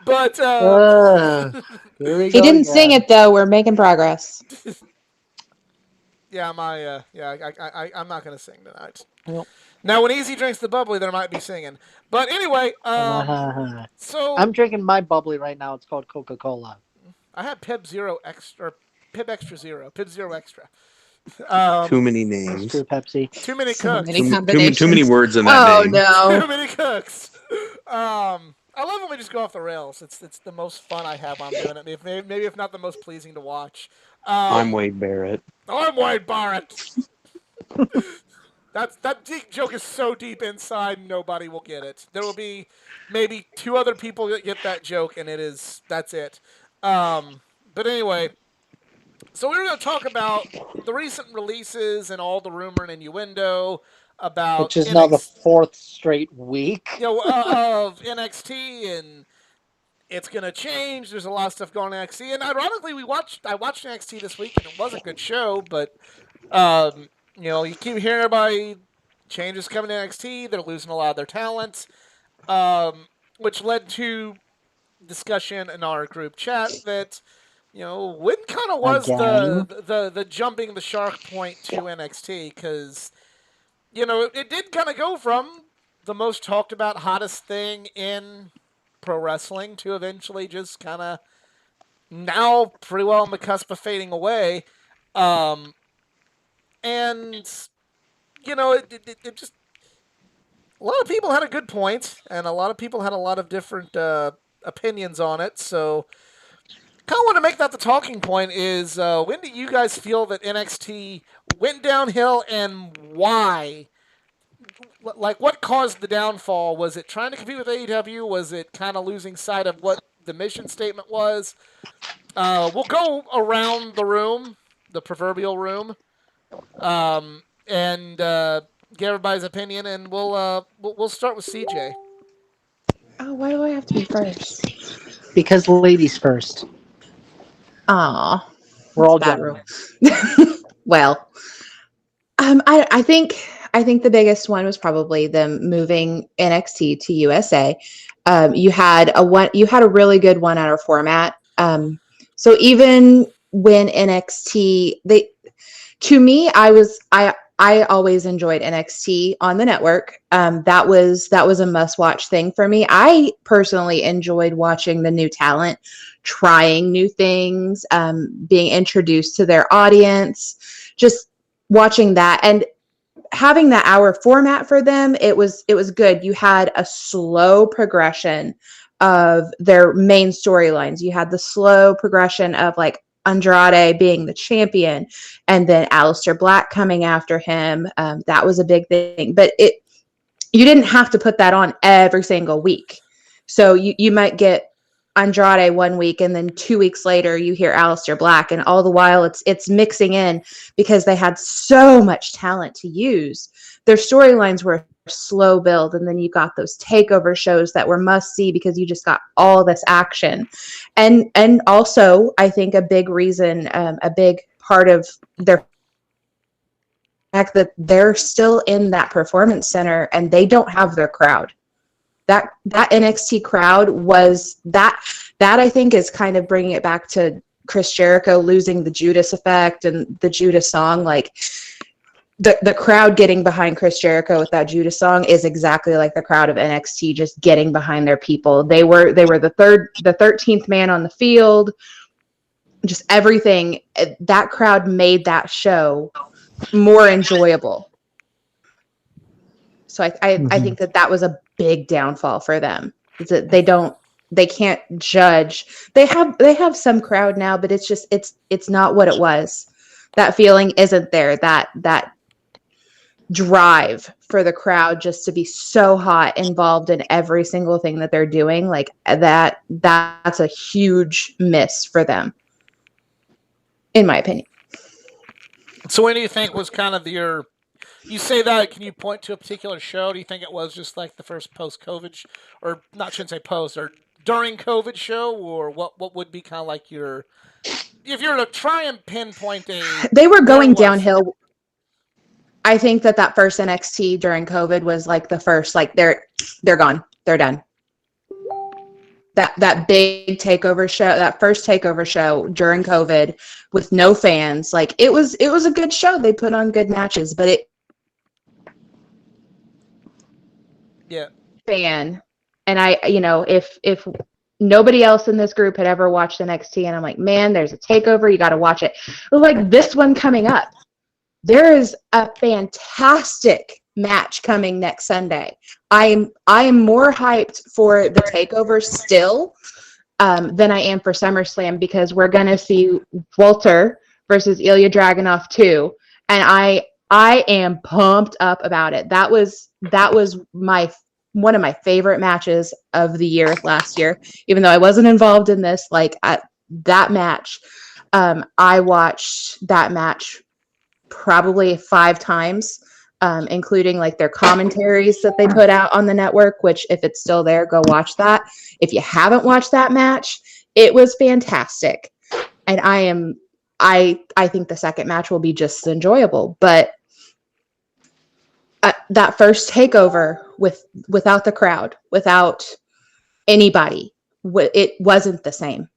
But Here we He go didn't sing again. it though. We're making progress. yeah, I'm not gonna sing tonight. Nope. Now, when Easy drinks the bubbly, there might be singing. But anyway, so I'm drinking my bubbly right now. It's called Coca-Cola. I had Pib Zero Extra, Pib Extra Zero, Pib Zero Extra. Too many That's names. true, Pepsi. Too many So cooks. many Too combinations. many words in that Oh name. no. Too many cooks. I love when we just go off the rails. It's the most fun I have on doing it. Maybe if not the most pleasing to watch. I'm Wade Barrett. I'm Wade Barrett. That deep joke is so deep inside, nobody will get it. There will be maybe 2 other people that get that joke, and that's it. But anyway, so we were going to talk about the recent releases and all the rumor and innuendo about Which is now the 4th straight week. of NXT, and it's going to change. There's a lot of stuff going on in NXT, and ironically, I watched NXT this week, and it was a good show, but you keep hearing about changes coming to NXT. They're losing a lot of their talent, which led to discussion in our group chat that when kind of was the jumping the shark point to NXT, because it did kind of go from the most talked about, hottest thing in pro wrestling to eventually just kind of now pretty well on the cusp of fading away. And it just, a lot of people had a good point, and a lot of people had a lot of different opinions on it. So, kind of want to make that the talking point is when do you guys feel that NXT went downhill, and why? Like, what caused the downfall? Was it trying to compete with AEW? Was it kind of losing sight of what the mission statement was? We'll go around the room, the proverbial room, and get everybody's opinion, and we'll start with CJ. Oh, why do I have to be first? Because ladies first. Aw. We're all Bad gentlemen. Well, I think the biggest one was probably them moving NXT to USA. You had a really good 1 hour format. So even when NXT, to me, I always enjoyed NXT on the network. That was a must watch thing for me. I personally enjoyed watching the new talent, trying new things, being introduced to their audience, just watching that and having that hour format for them. It was good. You had a slow progression of their main storylines. You had the slow progression of like Andrade being the champion, and then Aleister Black coming after him. That was a big thing, but you didn't have to put that on every single week. So you might get Andrade 1 week, and then 2 weeks later you hear Aleister Black, and all the while it's mixing in because they had so much talent to use. Their storylines were a slow build, and then you got those takeover shows that were must see because you just got all this action. And also, I think a big reason, a big part of their fact that they're still in that performance center and they don't have their crowd. That NXT crowd was that I think is kind of bringing it back to Chris Jericho losing the Judas effect and the Judas song. Like the crowd getting behind Chris Jericho with that Judas song is exactly like the crowd of NXT just getting behind their people. They were the 13th man on the field. Just everything. That crowd made that show more enjoyable. So I think that was a big downfall for them. Is that they can't judge. They have some crowd now, but it's not what it was. That feeling isn't there. That drive for the crowd just to be so hot, involved in every single thing that they're doing. Like that's a huge miss for them, in my opinion. So when do you think was kind of your? You say that. Can you point to a particular show? Do you think it was just like the first post-COVID, or not? Shouldn't say post or during COVID show, or what would be kind of like your? If you're to try and pinpoint They were going was- downhill. I think that first NXT during COVID was like the first, like they're gone, they're done. That big takeover show, that first takeover show during COVID with no fans, like it was a good show. They put on good matches, but fan. And I, if nobody else in this group had ever watched NXT, and I'm like, man, there's a takeover, you got to watch it. Like this one coming up, there is a fantastic match coming next Sunday. I am more hyped for the takeover still than I am for SummerSlam, because we're gonna see Walter versus Ilya Dragunov too, and I am pumped up about it. That was one of my favorite matches of the year last year, even though I wasn't involved in this. Like that match, I watched that match probably 5 times, including like their commentaries that they put out on the network, which if it's still there, go watch that. If you haven't watched that match, it was fantastic. And I think the second match will be just as enjoyable, but that first takeover without the crowd, without anybody, it wasn't the same.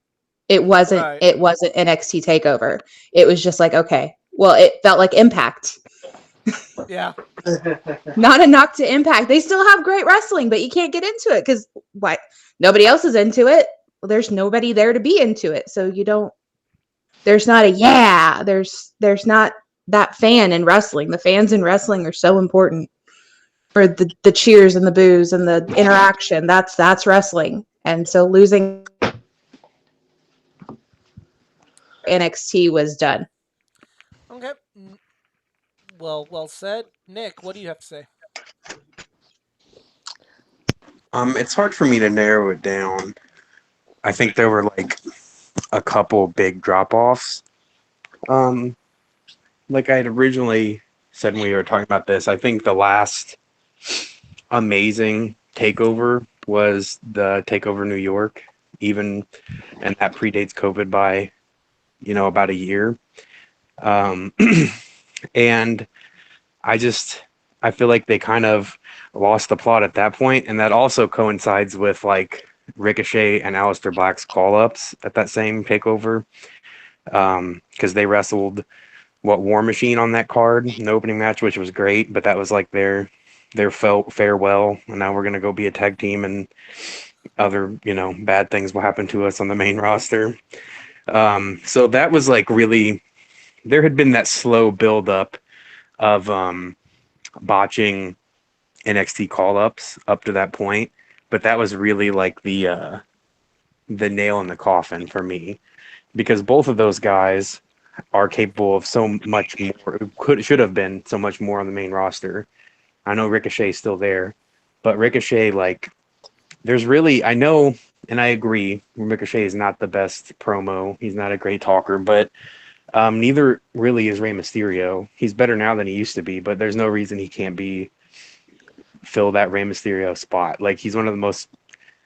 It wasn't NXT takeover. It was just like, okay, well, it felt like Impact. Yeah. Not a knock to Impact. They still have great wrestling, but you can't get into it because nobody else is into it. Well, there's nobody there to be into it. So there's not there's not that fan in wrestling. The fans in wrestling are so important for the cheers and the boos and the interaction. That's wrestling. And so losing NXT was done. Okay. Well said. Nick, what do you have to say? It's hard for me to narrow it down. I think there were like a couple big drop-offs. Like I had originally said when we were talking about this, I think the last amazing takeover was the Takeover New York, and that predates COVID by, about a year. And I feel like they kind of lost the plot at that point, and that also coincides with like Ricochet and Aleister Black's call-ups at that same takeover, because they wrestled War Machine on that card in the opening match, which was great, but that was like their farewell, and now we're gonna go be a tag team, and other bad things will happen to us on the main roster. So that was like really, there had been that slow build up of botching NXT call-ups up to that point, but that was really like the nail in the coffin for me, because both of those guys are capable of so much more, should have been so much more on the main roster. I know Ricochet's still there, but Ricochet, like, there's really, I know, and I agree, Ricochet is not the best promo. He's not a great talker, but neither really is Rey Mysterio. He's better now than he used to be, but there's no reason he can't fill that Rey Mysterio spot. Like, he's one of the most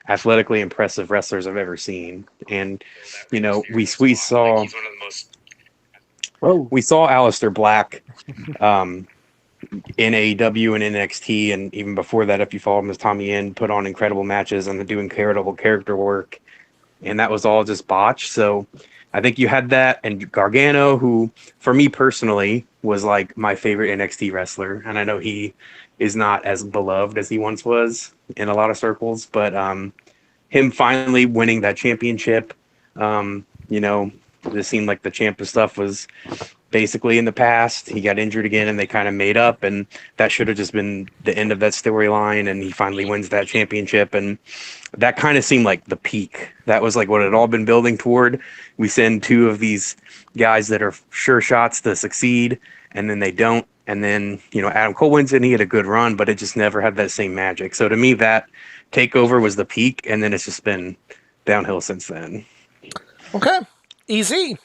athletically impressive wrestlers I've ever seen. And, we saw Aleister Black in AEW and NXT, and even before that, if you follow him as Tommy End, put on incredible matches and do incredible character work, and that was all just botched. So I think you had that, and Gargano, who for me personally was like my favorite NXT wrestler, and I know he is not as beloved as he once was in a lot of circles, but him finally winning that championship, it seemed like the Ciampa stuff was basically in the past. He got injured again, and they kind of made up, and that should have just been the end of that storyline, and he finally wins that championship, and that kind of seemed like the peak. That was like what it had all been building toward. We send 2 of these guys that are sure shots to succeed, and then they don't, And then, Adam Cole wins it and he had a good run, but it just never had that same magic. So to me, that takeover was the peak, and then it's just been downhill since then. Okay. Easy.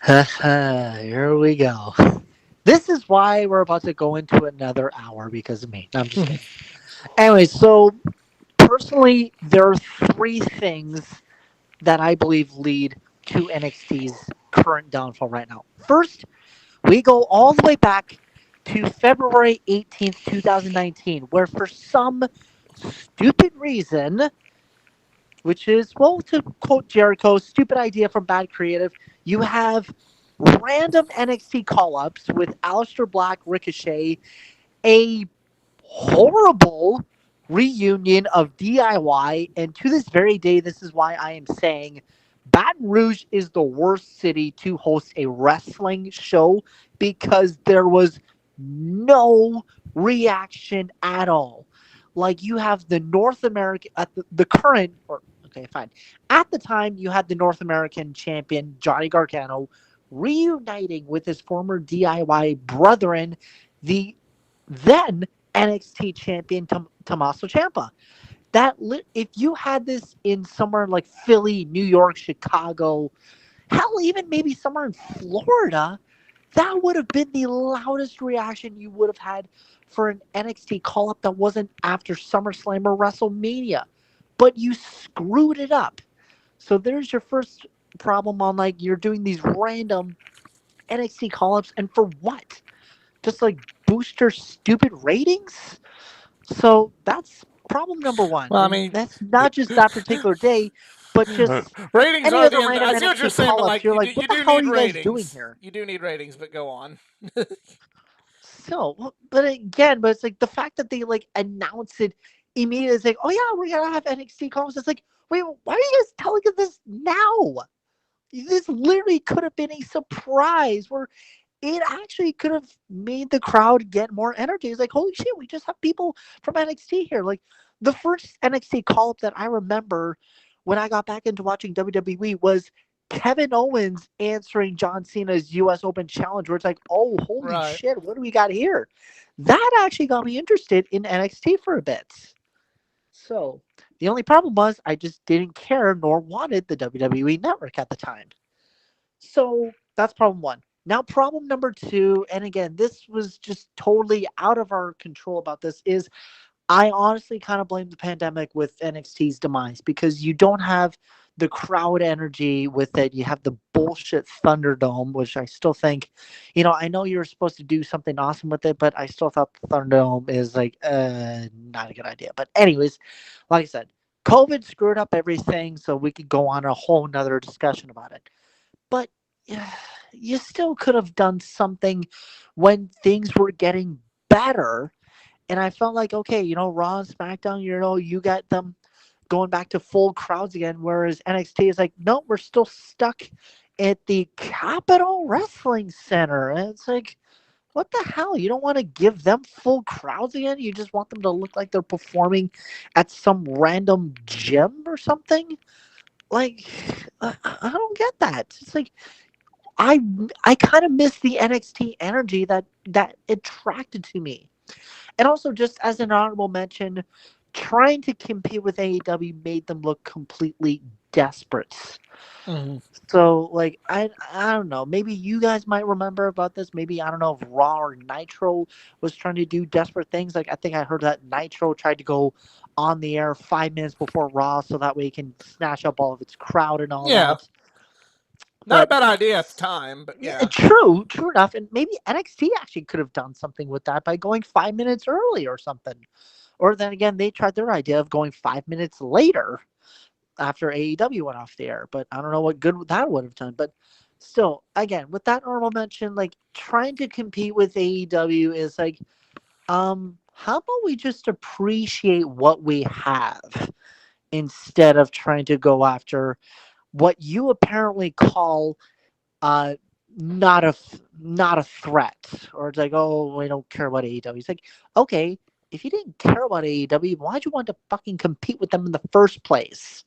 Here we go. This is why we're about to go into another hour because of me. No, I'm just kidding. Anyway, so personally, there are three things that I believe lead to NXT's current downfall right now. First, we go all the way back to February 18th, 2019, where for some stupid reason, which is, well, to quote Jericho, stupid idea from bad creative, you have random NXT call-ups with Aleister Black, Ricochet, a horrible reunion of DIY, and to this very day, this is why I am saying Baton Rouge is the worst city to host a wrestling show because there was no reaction at all. Like you have the North American at the current, or okay, fine. At the time, you had the North American champion Johnny Gargano reuniting with his former DIY brethren, the then NXT champion Tommaso Ciampa. If you had this in somewhere like Philly, New York, Chicago, hell, even maybe somewhere in Florida, that would have been the loudest reaction you would have had for an NXT call up that wasn't after SummerSlam or WrestleMania. But you screwed it up. So there's your first problem on like you're doing these random NXT call ups, and for what? Just like boost your stupid ratings? So that's problem number one. Well, I And mean, that's not just that particular day, but just ratings any are the other end. random I see what you're NXT saying, but call-ups. like, You're like, what the do hell are need you guys doing ratings. here? You do need ratings, but go on. So, but again, but it's like the fact that they like announce it immediately. It's like, oh yeah, we're gonna have NXT calls. It's like, wait, why are you guys telling us this now? This literally could have been a surprise where it actually could have made the crowd get more energy. It's like, holy shit, we just have people from NXT here. Like the first NXT call up that I remember when I got back into watching WWE was Kevin Owens answering John Cena's US Open Challenge, where it's like, oh, holy Right. shit, what do we got here? That actually got me interested in NXT for a bit. So the only problem was I just didn't care nor wanted the WWE network at the time. So that's problem one. Now, problem number two, and again, this was just totally out of our control about this, is I honestly kind of blame the pandemic with NXT's demise because you don't have the crowd energy with it. You have the bullshit Thunderdome, which I still think, I know you're supposed to do something awesome with it, but I still thought the Thunderdome is like, not a good idea. But anyways, like I said, COVID screwed up everything, so we could go on a whole nother discussion about it. But you still could have done something when things were getting better. And I felt like, okay, Raw and SmackDown, you got them going back to full crowds again. Whereas NXT is like, no, we're still stuck at the Capitol Wrestling Center. And it's like, what the hell? You don't want to give them full crowds again? You just want them to look like they're performing at some random gym or something? Like, I don't get that. It's like, I kind of miss the NXT energy that attracted to me. And also, just as an honorable mention, trying to compete with AEW made them look completely desperate. Mm-hmm. So, like, I don't know. Maybe you guys might remember about this. Maybe, I don't know if Raw or Nitro was trying to do desperate things. Like, I think I heard that Nitro tried to go on the air 5 minutes before Raw so that way it can snatch up all of its crowd and all that. Not a bad idea at the time, but yeah. True enough. And maybe NXT actually could have done something with that by going 5 minutes early or something. Or then again, they tried their idea of going 5 minutes later after AEW went off the air. But I don't know what good that would have done. But still, again, with that honorable mention, like trying to compete with AEW is like, how about we just appreciate what we have instead of trying to go after what you apparently call not a threat, or it's like, oh, we don't care about AEW. It's like, okay, if you didn't care about AEW, why'd you want to fucking compete with them in the first place?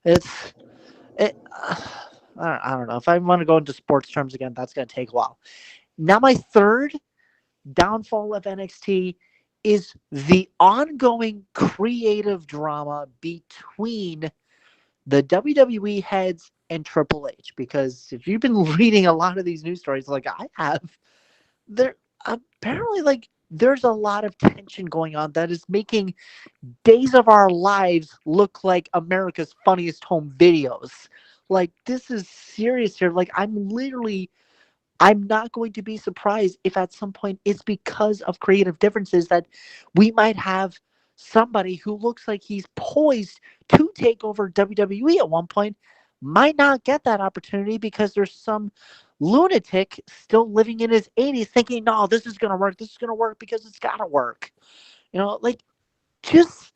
I don't know. If I want to go into sports terms again, that's going to take a while. Now, my third downfall of NXT is the ongoing creative drama between the WWE heads and Triple H. Because if you've been reading a lot of these news stories, like I have, there apparently there's a lot of tension going on that is making Days of Our Lives look like America's Funniest Home Videos. Like, this is serious here. Like, I'm not going to be surprised if at some point it's because of creative differences that we might have somebody who looks like he's poised to take over WWE at one point might not get that opportunity because there's some lunatic still living in his 80s thinking, no, this is going to work. This is going to work because it's got to work. Like, just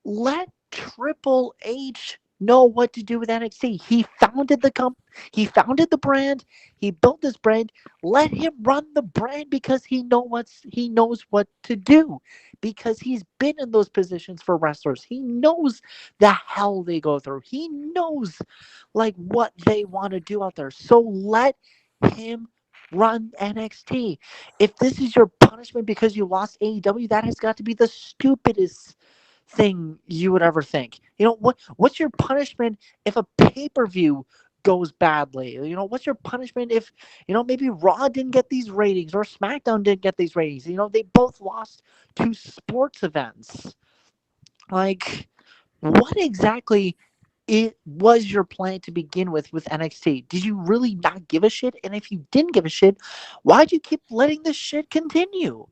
let Triple H know what to do with NXT. He founded the brand, he built this brand. Let him run the brand because he knows what to do. Because he's been in those positions for wrestlers. He knows the hell they go through. He knows what they want to do out there. So let him run NXT. If this is your punishment because you lost AEW, that has got to be the stupidest thing you would ever think. What's your punishment if a pay-per-view goes badly? What's your punishment if maybe Raw didn't get these ratings or SmackDown didn't get these ratings? They both lost to sports events. Like, what exactly it was your plan to begin with NXT? Did you really not give a shit? And if you didn't give a shit, why'd you keep letting this shit continue?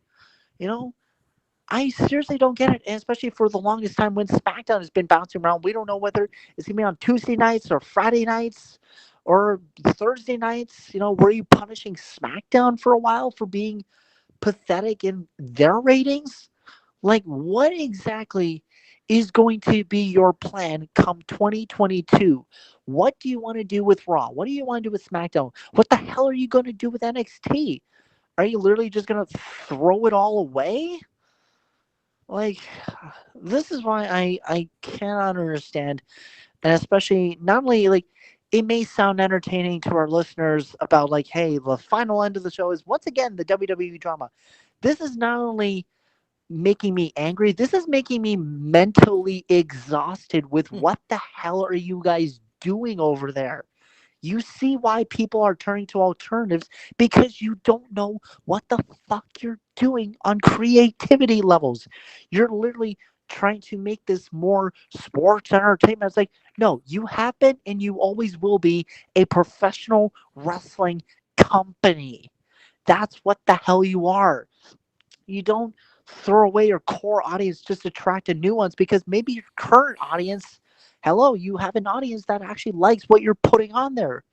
I seriously don't get it, and especially for the longest time when SmackDown has been bouncing around. We don't know whether it's going to be on Tuesday nights or Friday nights or Thursday nights. Were you punishing SmackDown for a while for being pathetic in their ratings? Like, what exactly is going to be your plan come 2022? What do you want to do with Raw? What do you want to do with SmackDown? What the hell are you going to do with NXT? Are you literally just going to throw it all away? Like, this is why I cannot understand, and especially not only it may sound entertaining to our listeners about hey, the final end of the show is once again the WWE drama. This is not only making me angry, this is making me mentally exhausted with what the hell are you guys doing over there? You see why people are turning to alternatives because you don't know what the fuck you're doing on creativity levels. You're literally trying to make this more sports entertainment. It's like, no, you have been and you always will be a professional wrestling company. That's what the hell you are. You don't throw away your core audience just to attract a new ones because maybe your current audience, hello, you have an audience that actually likes what you're putting on there.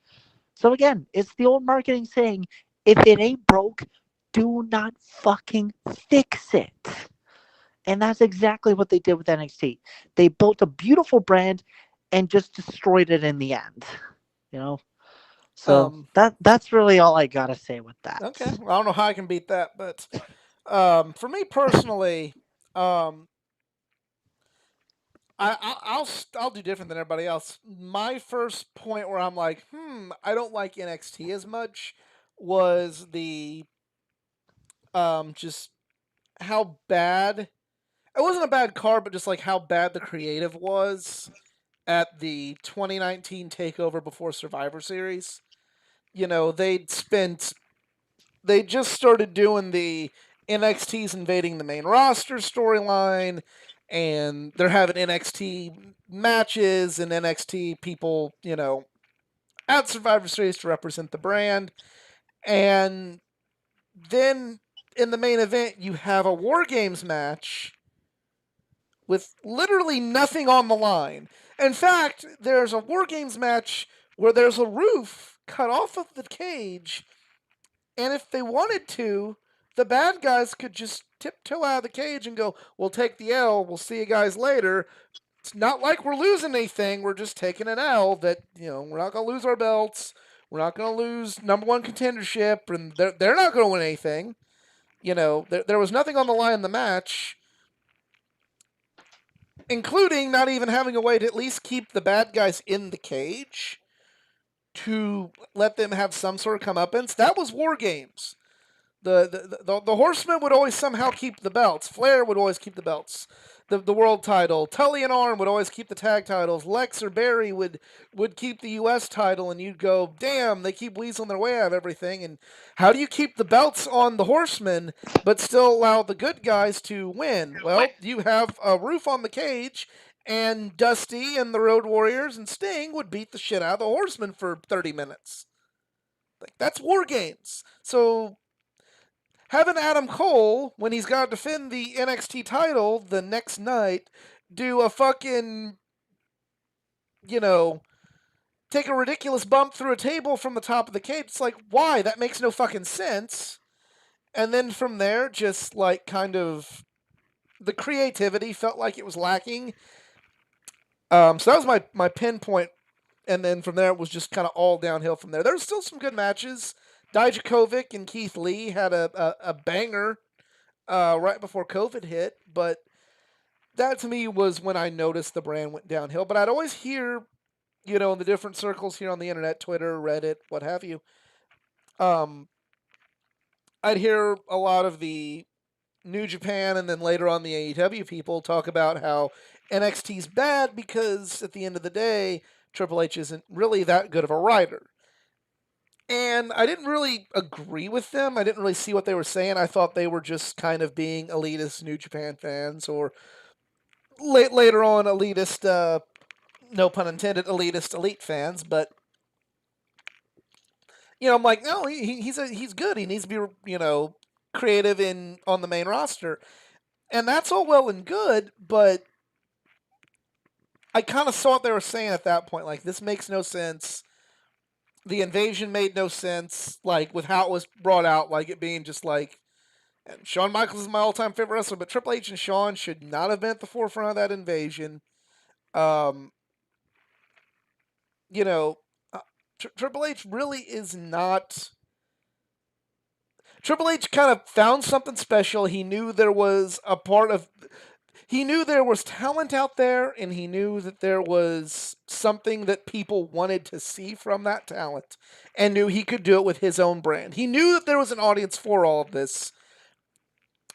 So again, it's the old marketing saying, if it ain't broke, do not fucking fix it. And that's exactly what they did with NXT. They built a beautiful brand and just destroyed it in the end. So that's really all I gotta say with that. Okay, well, I don't know how I can beat that, but for me personally, I'll do different than everybody else. My first point where I'm like, I don't like NXT as much was the just how bad. It wasn't a bad card, but just how bad the creative was at the 2019 Takeover before Survivor Series. They just started doing the NXT's invading the main roster storyline, and they're having NXT matches and NXT people, at Survivor Series to represent the brand. And then in the main event, you have a War Games match with literally nothing on the line. In fact, there's a War Games match where there's a roof cut off of the cage, and if they wanted to, the bad guys could just tiptoe out of the cage and go, "We'll take the L. We'll see you guys later." It's not like we're losing anything. We're just taking an L that, we're not going to lose our belts. We're not going to lose number one contendership, and they're not going to win anything. There was nothing on the line in the match, including not even having a way to at least keep the bad guys in the cage to let them have some sort of comeuppance. That was War Games. The Horsemen would always somehow keep the belts. Flair would always keep the belts. The world title. Tully and Arn would always keep the tag titles. Lex or Barry would keep the U.S. title, and you'd go, damn, they keep weaseling their way out of everything. And how do you keep the belts on the Horsemen but still allow the good guys to win? Well, you have a roof on the cage, and Dusty and the Road Warriors and Sting would beat the shit out of the Horsemen for 30 minutes. Like, that's War Games. So having Adam Cole, when he's got to defend the NXT title the next night, do a fucking, take a ridiculous bump through a table from the top of the cage. It's like, why? That makes no fucking sense. And then from there, just like kind of the creativity felt like it was lacking. So that was my pinpoint. And then from there, it was just kind of all downhill from there. There's still some good matches. Dijakovic and Keith Lee had a banger right before COVID hit, but that to me was when I noticed the brand went downhill. But I'd always hear, in the different circles here on the internet, Twitter, Reddit, what have you, I'd hear a lot of the New Japan and then later on the AEW people talk about how NXT's bad because at the end of the day, Triple H isn't really that good of a writer. And I didn't really agree with them. I didn't really see what they were saying. I thought they were just kind of being elitist New Japan fans, or later on elitist, no pun intended, elitist elite fans. But I'm like, no, he's good. He needs to be creative on the main roster, and that's all well and good. But I kind of saw what they were saying at that point. Like, this makes no sense. The invasion made no sense, like, with how it was brought out, like it being just like, and Shawn Michaels is my all-time favorite wrestler, but Triple H and Shawn should not have been at the forefront of that invasion. Triple H really is not. Triple H kind of found something special. He knew there was he knew there was talent out there, and he knew that there was something that people wanted to see from that talent, and knew he could do it with his own brand. He knew that there was an audience for all of this,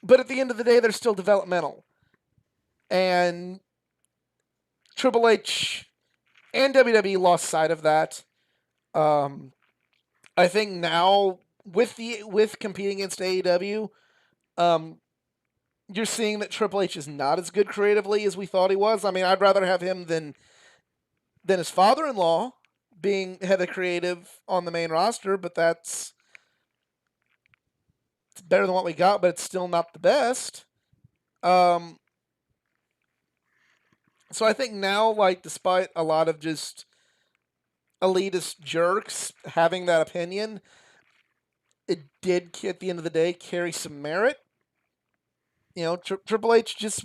but at the end of the day, they're still developmental. And Triple H and WWE lost sight of that. I think now, with competing against AEW, you're seeing that Triple H is not as good creatively as we thought he was. I mean, I'd rather have him than his father-in-law being head of creative on the main roster, but it's better than what we got, but it's still not the best. So I think now, like, despite a lot of just elitist jerks having that opinion, it did, at the end of the day, carry some merit. Triple H just,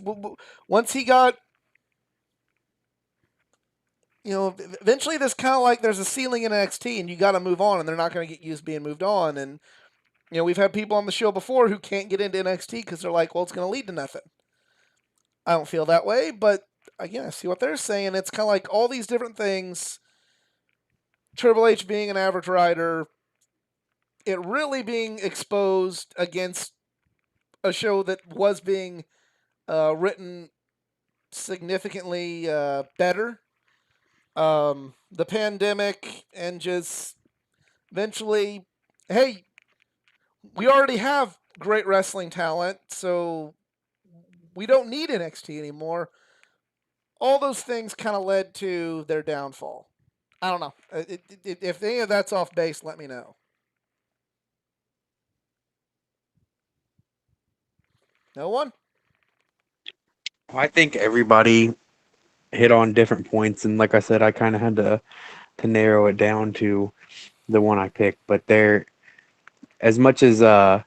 once he got, eventually there's kind of like there's a ceiling in NXT and you got to move on, and they're not going to get used being moved on. And, we've had people on the show before who can't get into NXT because they're like, well, it's going to lead to nothing. I don't feel that way, but again, I see what they're saying. It's kind of like all these different things. Triple H being an average writer, it really being exposed against a show that was being written significantly better. The pandemic, and just eventually, hey, we already have great wrestling talent, so we don't need NXT anymore. All those things kind of led to their downfall. I don't know. If any of that's off base, let me know. No one? I think everybody hit on different points, and like I said, I kind of had to narrow it down to the one I picked. But there, as much as the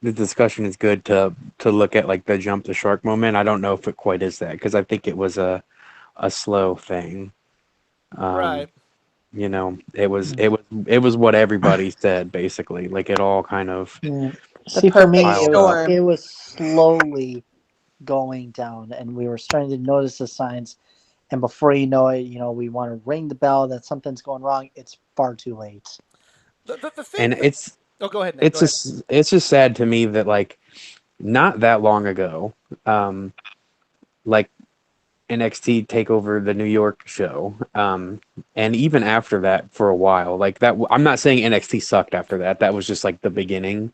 discussion is good to look at, like, the jump the shark moment, I don't know if it quite is that, because I think it was a slow thing. Right. It was what everybody said, basically. Like, it all kind of. Yeah. The See, for me, perfect it storm. was slowly going down, and we were starting to notice the signs. And before you know it, we want to ring the bell that something's going wrong. It's far too late. The thing And that, it's Oh, go ahead, Nick. Go ahead. It's just sad to me that like not that long ago, like NXT take over the New York show, and even after that for a while, like that. I'm not saying NXT sucked after that. That was just like the beginning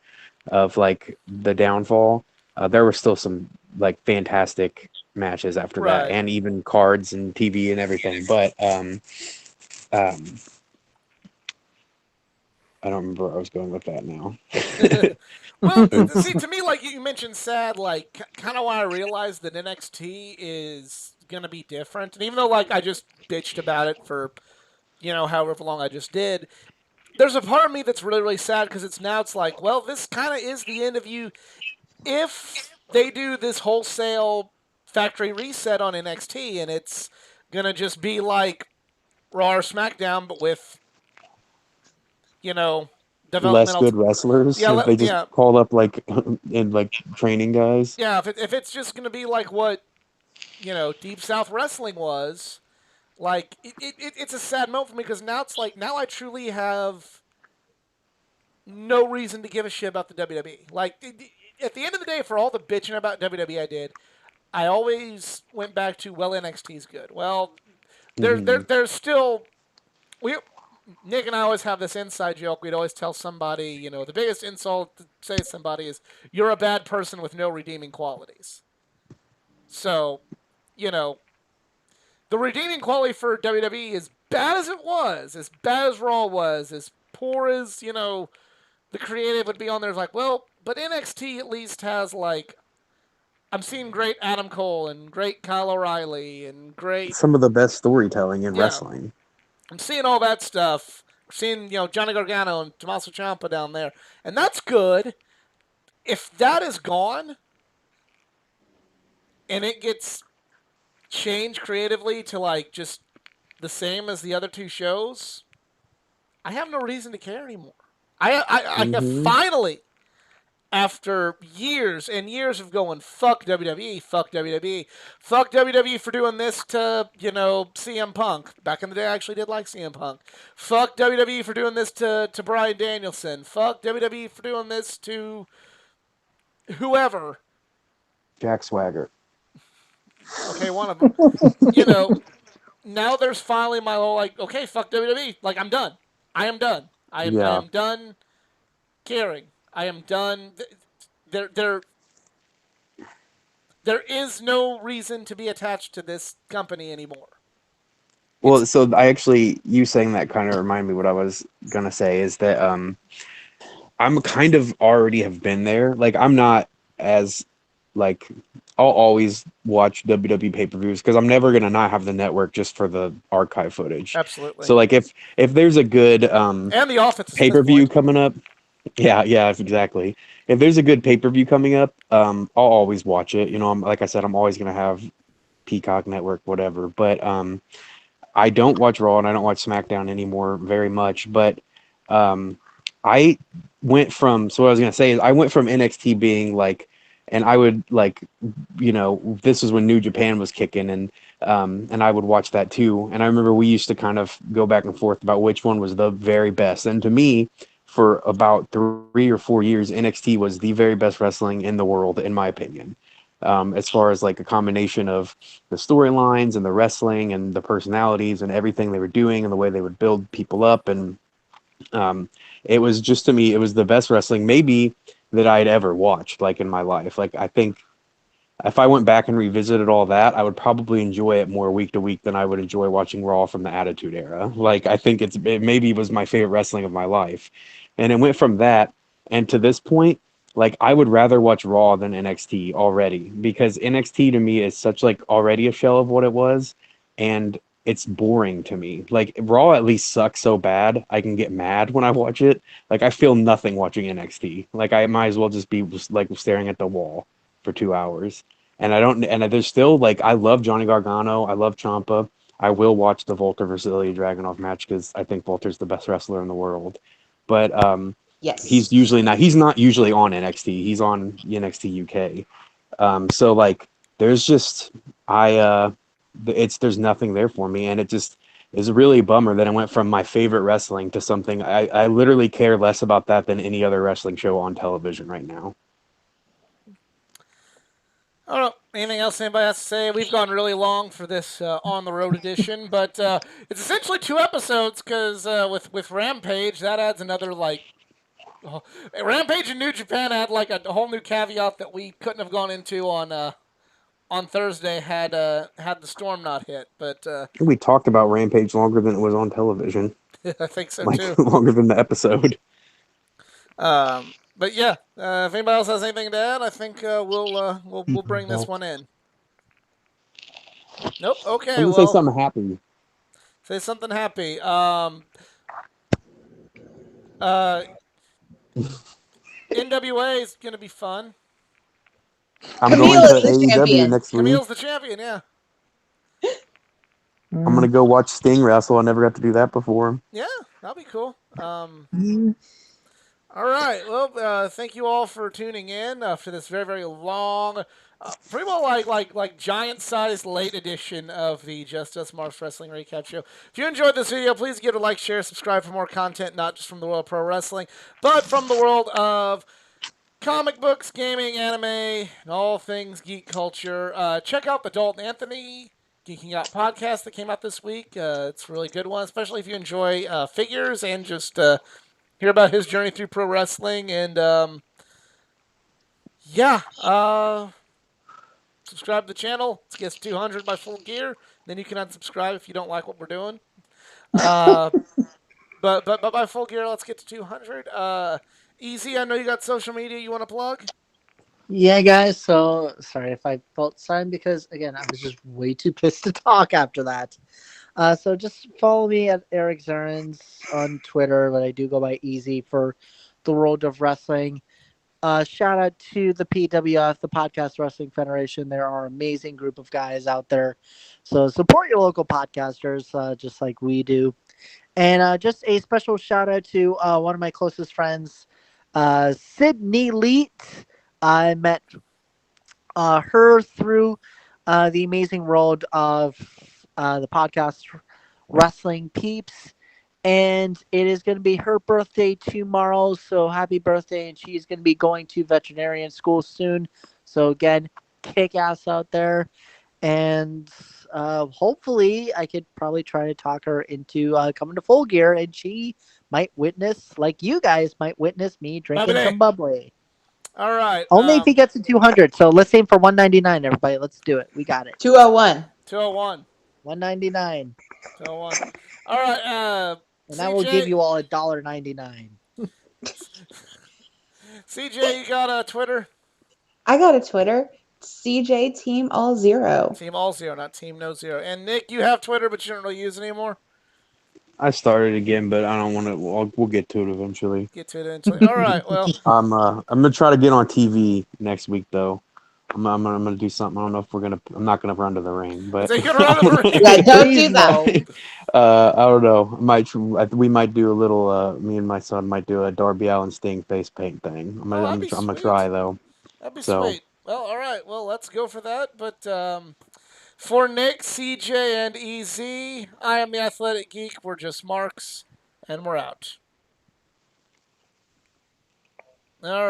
of like the downfall. There were still some like fantastic matches after that, Right. and even cards and TV and everything. But um, I don't remember where I was going with that now. Well, see, to me, like you mentioned, sad. Like, kind of why I realized that NXT is gonna be different, and even though like I just bitched about it for however long I just did, there's a part of me that's really really sad because it's like, well, this kind of is the end of you if they do this wholesale factory reset on NXT, and it's gonna just be like Raw or SmackDown, but with Less developmental. good wrestlers. Yeah, They just yeah, called up like in like training guys. yeah. If it's just gonna be like what Deep South Wrestling was, like it's a sad moment for me because now it's like now I truly have no reason to give a shit about the WWE. Like at the end of the day, for all the bitching about WWE I did, I always went back to, well, NXT's good. Well, Mhm. there's still we Nick and I always have this inside joke. We'd always tell somebody, the biggest insult to say to somebody is, "You're a bad person with no redeeming qualities." So, you know, the redeeming quality for WWE, as bad as it was, as bad as Raw was, as poor as the creative would be on there, is like, well, but NXT at least has like, I'm seeing great Adam Cole and great Kyle O'Reilly and great, Some of the best storytelling in yeah, wrestling. I'm seeing all that stuff. I'm seeing Johnny Gargano and Tommaso Ciampa down there, and that's good. If that is gone and it gets changed creatively to like just the same as the other two shows, I have no reason to care anymore. I have Hmm. finally, after years and years of going, fuck WWE, fuck WWE, fuck WWE for doing this to, CM Punk. Back in the day, I actually did like CM Punk. Fuck WWE for doing this to Bryan Danielson. Fuck WWE for doing this to whoever. Jack Swagger. Okay, one of them. Now there's finally my whole, like, okay, fuck WWE. Like, I'm done. I am done. I Yeah. am done caring. I am done. There there is no reason to be attached to this company anymore. Well, so I actually, you saying that kind of reminded me what I was gonna say is that I'm kind of already have been there. Like I'm not as like I'll always watch WWE pay-per-views because I'm never gonna not have the network just for the archive footage. Absolutely. So like if there's a good And the offense at this pay-per-view point. coming up, yeah, exactly. If there's a good pay-per-view coming up, I'll always watch it. I'm like I said, I'm always gonna have Peacock Network, whatever. But I don't watch Raw and I don't watch SmackDown anymore very much. But um, I went from so what I was gonna say is I went from NXT being like, and I would like, this was when New Japan was kicking and I would watch that too. And I remember we used to kind of go back and forth about which one was the very best. And to me, for about 3 or 4 years, NXT was the very best wrestling in the world, in my opinion. As far as like a combination of the storylines and the wrestling and the personalities and everything they were doing and the way they would build people up and um, it was just to me it was the best wrestling maybe that I'd ever watched like in my life. Like I think if I went back and revisited all that, I would probably enjoy it more week to week than I would enjoy watching Raw from the Attitude Era. Like I think it maybe was my favorite wrestling of my life, and it went from that and to this point. Like I would rather watch Raw than NXT already because NXT to me is such like already a shell of what it was, and it's boring to me. Like Raw at least sucks so bad I can get mad when I watch it. Like I feel nothing watching NXT. Like I might as well just be like staring at the wall for 2 hours. And I don't, and there's still like, I love Johnny Gargano. I love Ciampa. I will watch the Volter versus Ilya Dragunov match because I think Volter's the best wrestler in the world. But Yes. he's not usually on NXT. He's on NXT UK. So like, there's just, I, there's nothing there for me. And it just, It's really a bummer that I went from my favorite wrestling to something I literally care less about that than any other wrestling show on television right now. I don't know. Anything else anybody has to say? We've gone really long for this on the road edition, but it's essentially 2 episodes because with Rampage that adds another Rampage and New Japan had like a whole new caveat that we couldn't have gone into on Thursday had the storm not hit. But We talked about Rampage longer than it was on television, I think so like too. longer than the episode. But yeah, if anybody else has anything to add, I think we'll bring this one in. Nope. Okay. I'm gonna say something happy. Say something happy. NWA is gonna be fun. I'm Camille going to is the AEW champion. next week. Camille's the champion. Yeah. I'm gonna go watch Sting wrestle. I never got to do that before. Yeah, that'll be cool. All right. Well, thank you all for tuning in for this very, very long, pretty well like giant-sized late edition of the Just Us Marks Wrestling Recap Show. If you enjoyed this video, please give it a like, share, subscribe for more content, not just from the world of pro wrestling, but from the world of comic books, gaming, anime, and all things geek culture. Check out the Dalton Anthony Geeking Out podcast that came out this week. It's a really good one, especially if you enjoy figures and just hear about his journey through pro wrestling. And subscribe to the channel. Let's get 200 by Full Gear. Then you can unsubscribe if you don't like what we're doing. But by Full Gear, let's get to 200. Easy, I know you got social media you want to plug? Yeah, guys. So sorry if I felt silent because again I was just way too pissed to talk after that. So just follow me at Eric Zerens on Twitter, but I do go by Easy for the world of wrestling. Shout out to the PWF, the Podcast Wrestling Federation. There are an amazing group of guys out there. So support your local podcasters, just like we do. And just a special shout out to one of my closest friends, Sydney Leet. I met her through the amazing world of the podcast Wrestling Peeps. And it is going to be her birthday tomorrow. So happy birthday. And she's going to be going to veterinarian school soon. So again, kick ass out there. And hopefully I could probably try to talk her into coming to Full Gear. And she might witness, like you guys might witness me drinking Bubbly. some bubbly. All right. Only if he gets to 200. So let's aim for 199, everybody. Let's do it. We got it. 201. 201. 199. 201. All right. And I will CJ, give you all $1.99. CJ, you got a Twitter? I got a Twitter. CJ Team All Zero. Team All Zero, not Team No Zero. And Nick, you have Twitter, but you don't really use it anymore? I started again, but I don't want to. We'll get to it eventually. Get to it eventually. All right. Well, I'm gonna try to get on TV next week though. I'm gonna do something. I don't know if we're gonna. I'm not gonna run to the ring, but you're gonna run to the ring. Yeah, don't do Please that. no. I don't know. We might do a little. Me and my son might do a Darby Allin Sting face paint thing. I'm that'd be gonna sweet. try though. That'd be So- sweet. Well, all right. Well, let's go for that. But for Nick, CJ, and EZ, I am the Athletic Geek. We're just Marks, and we're out. All right.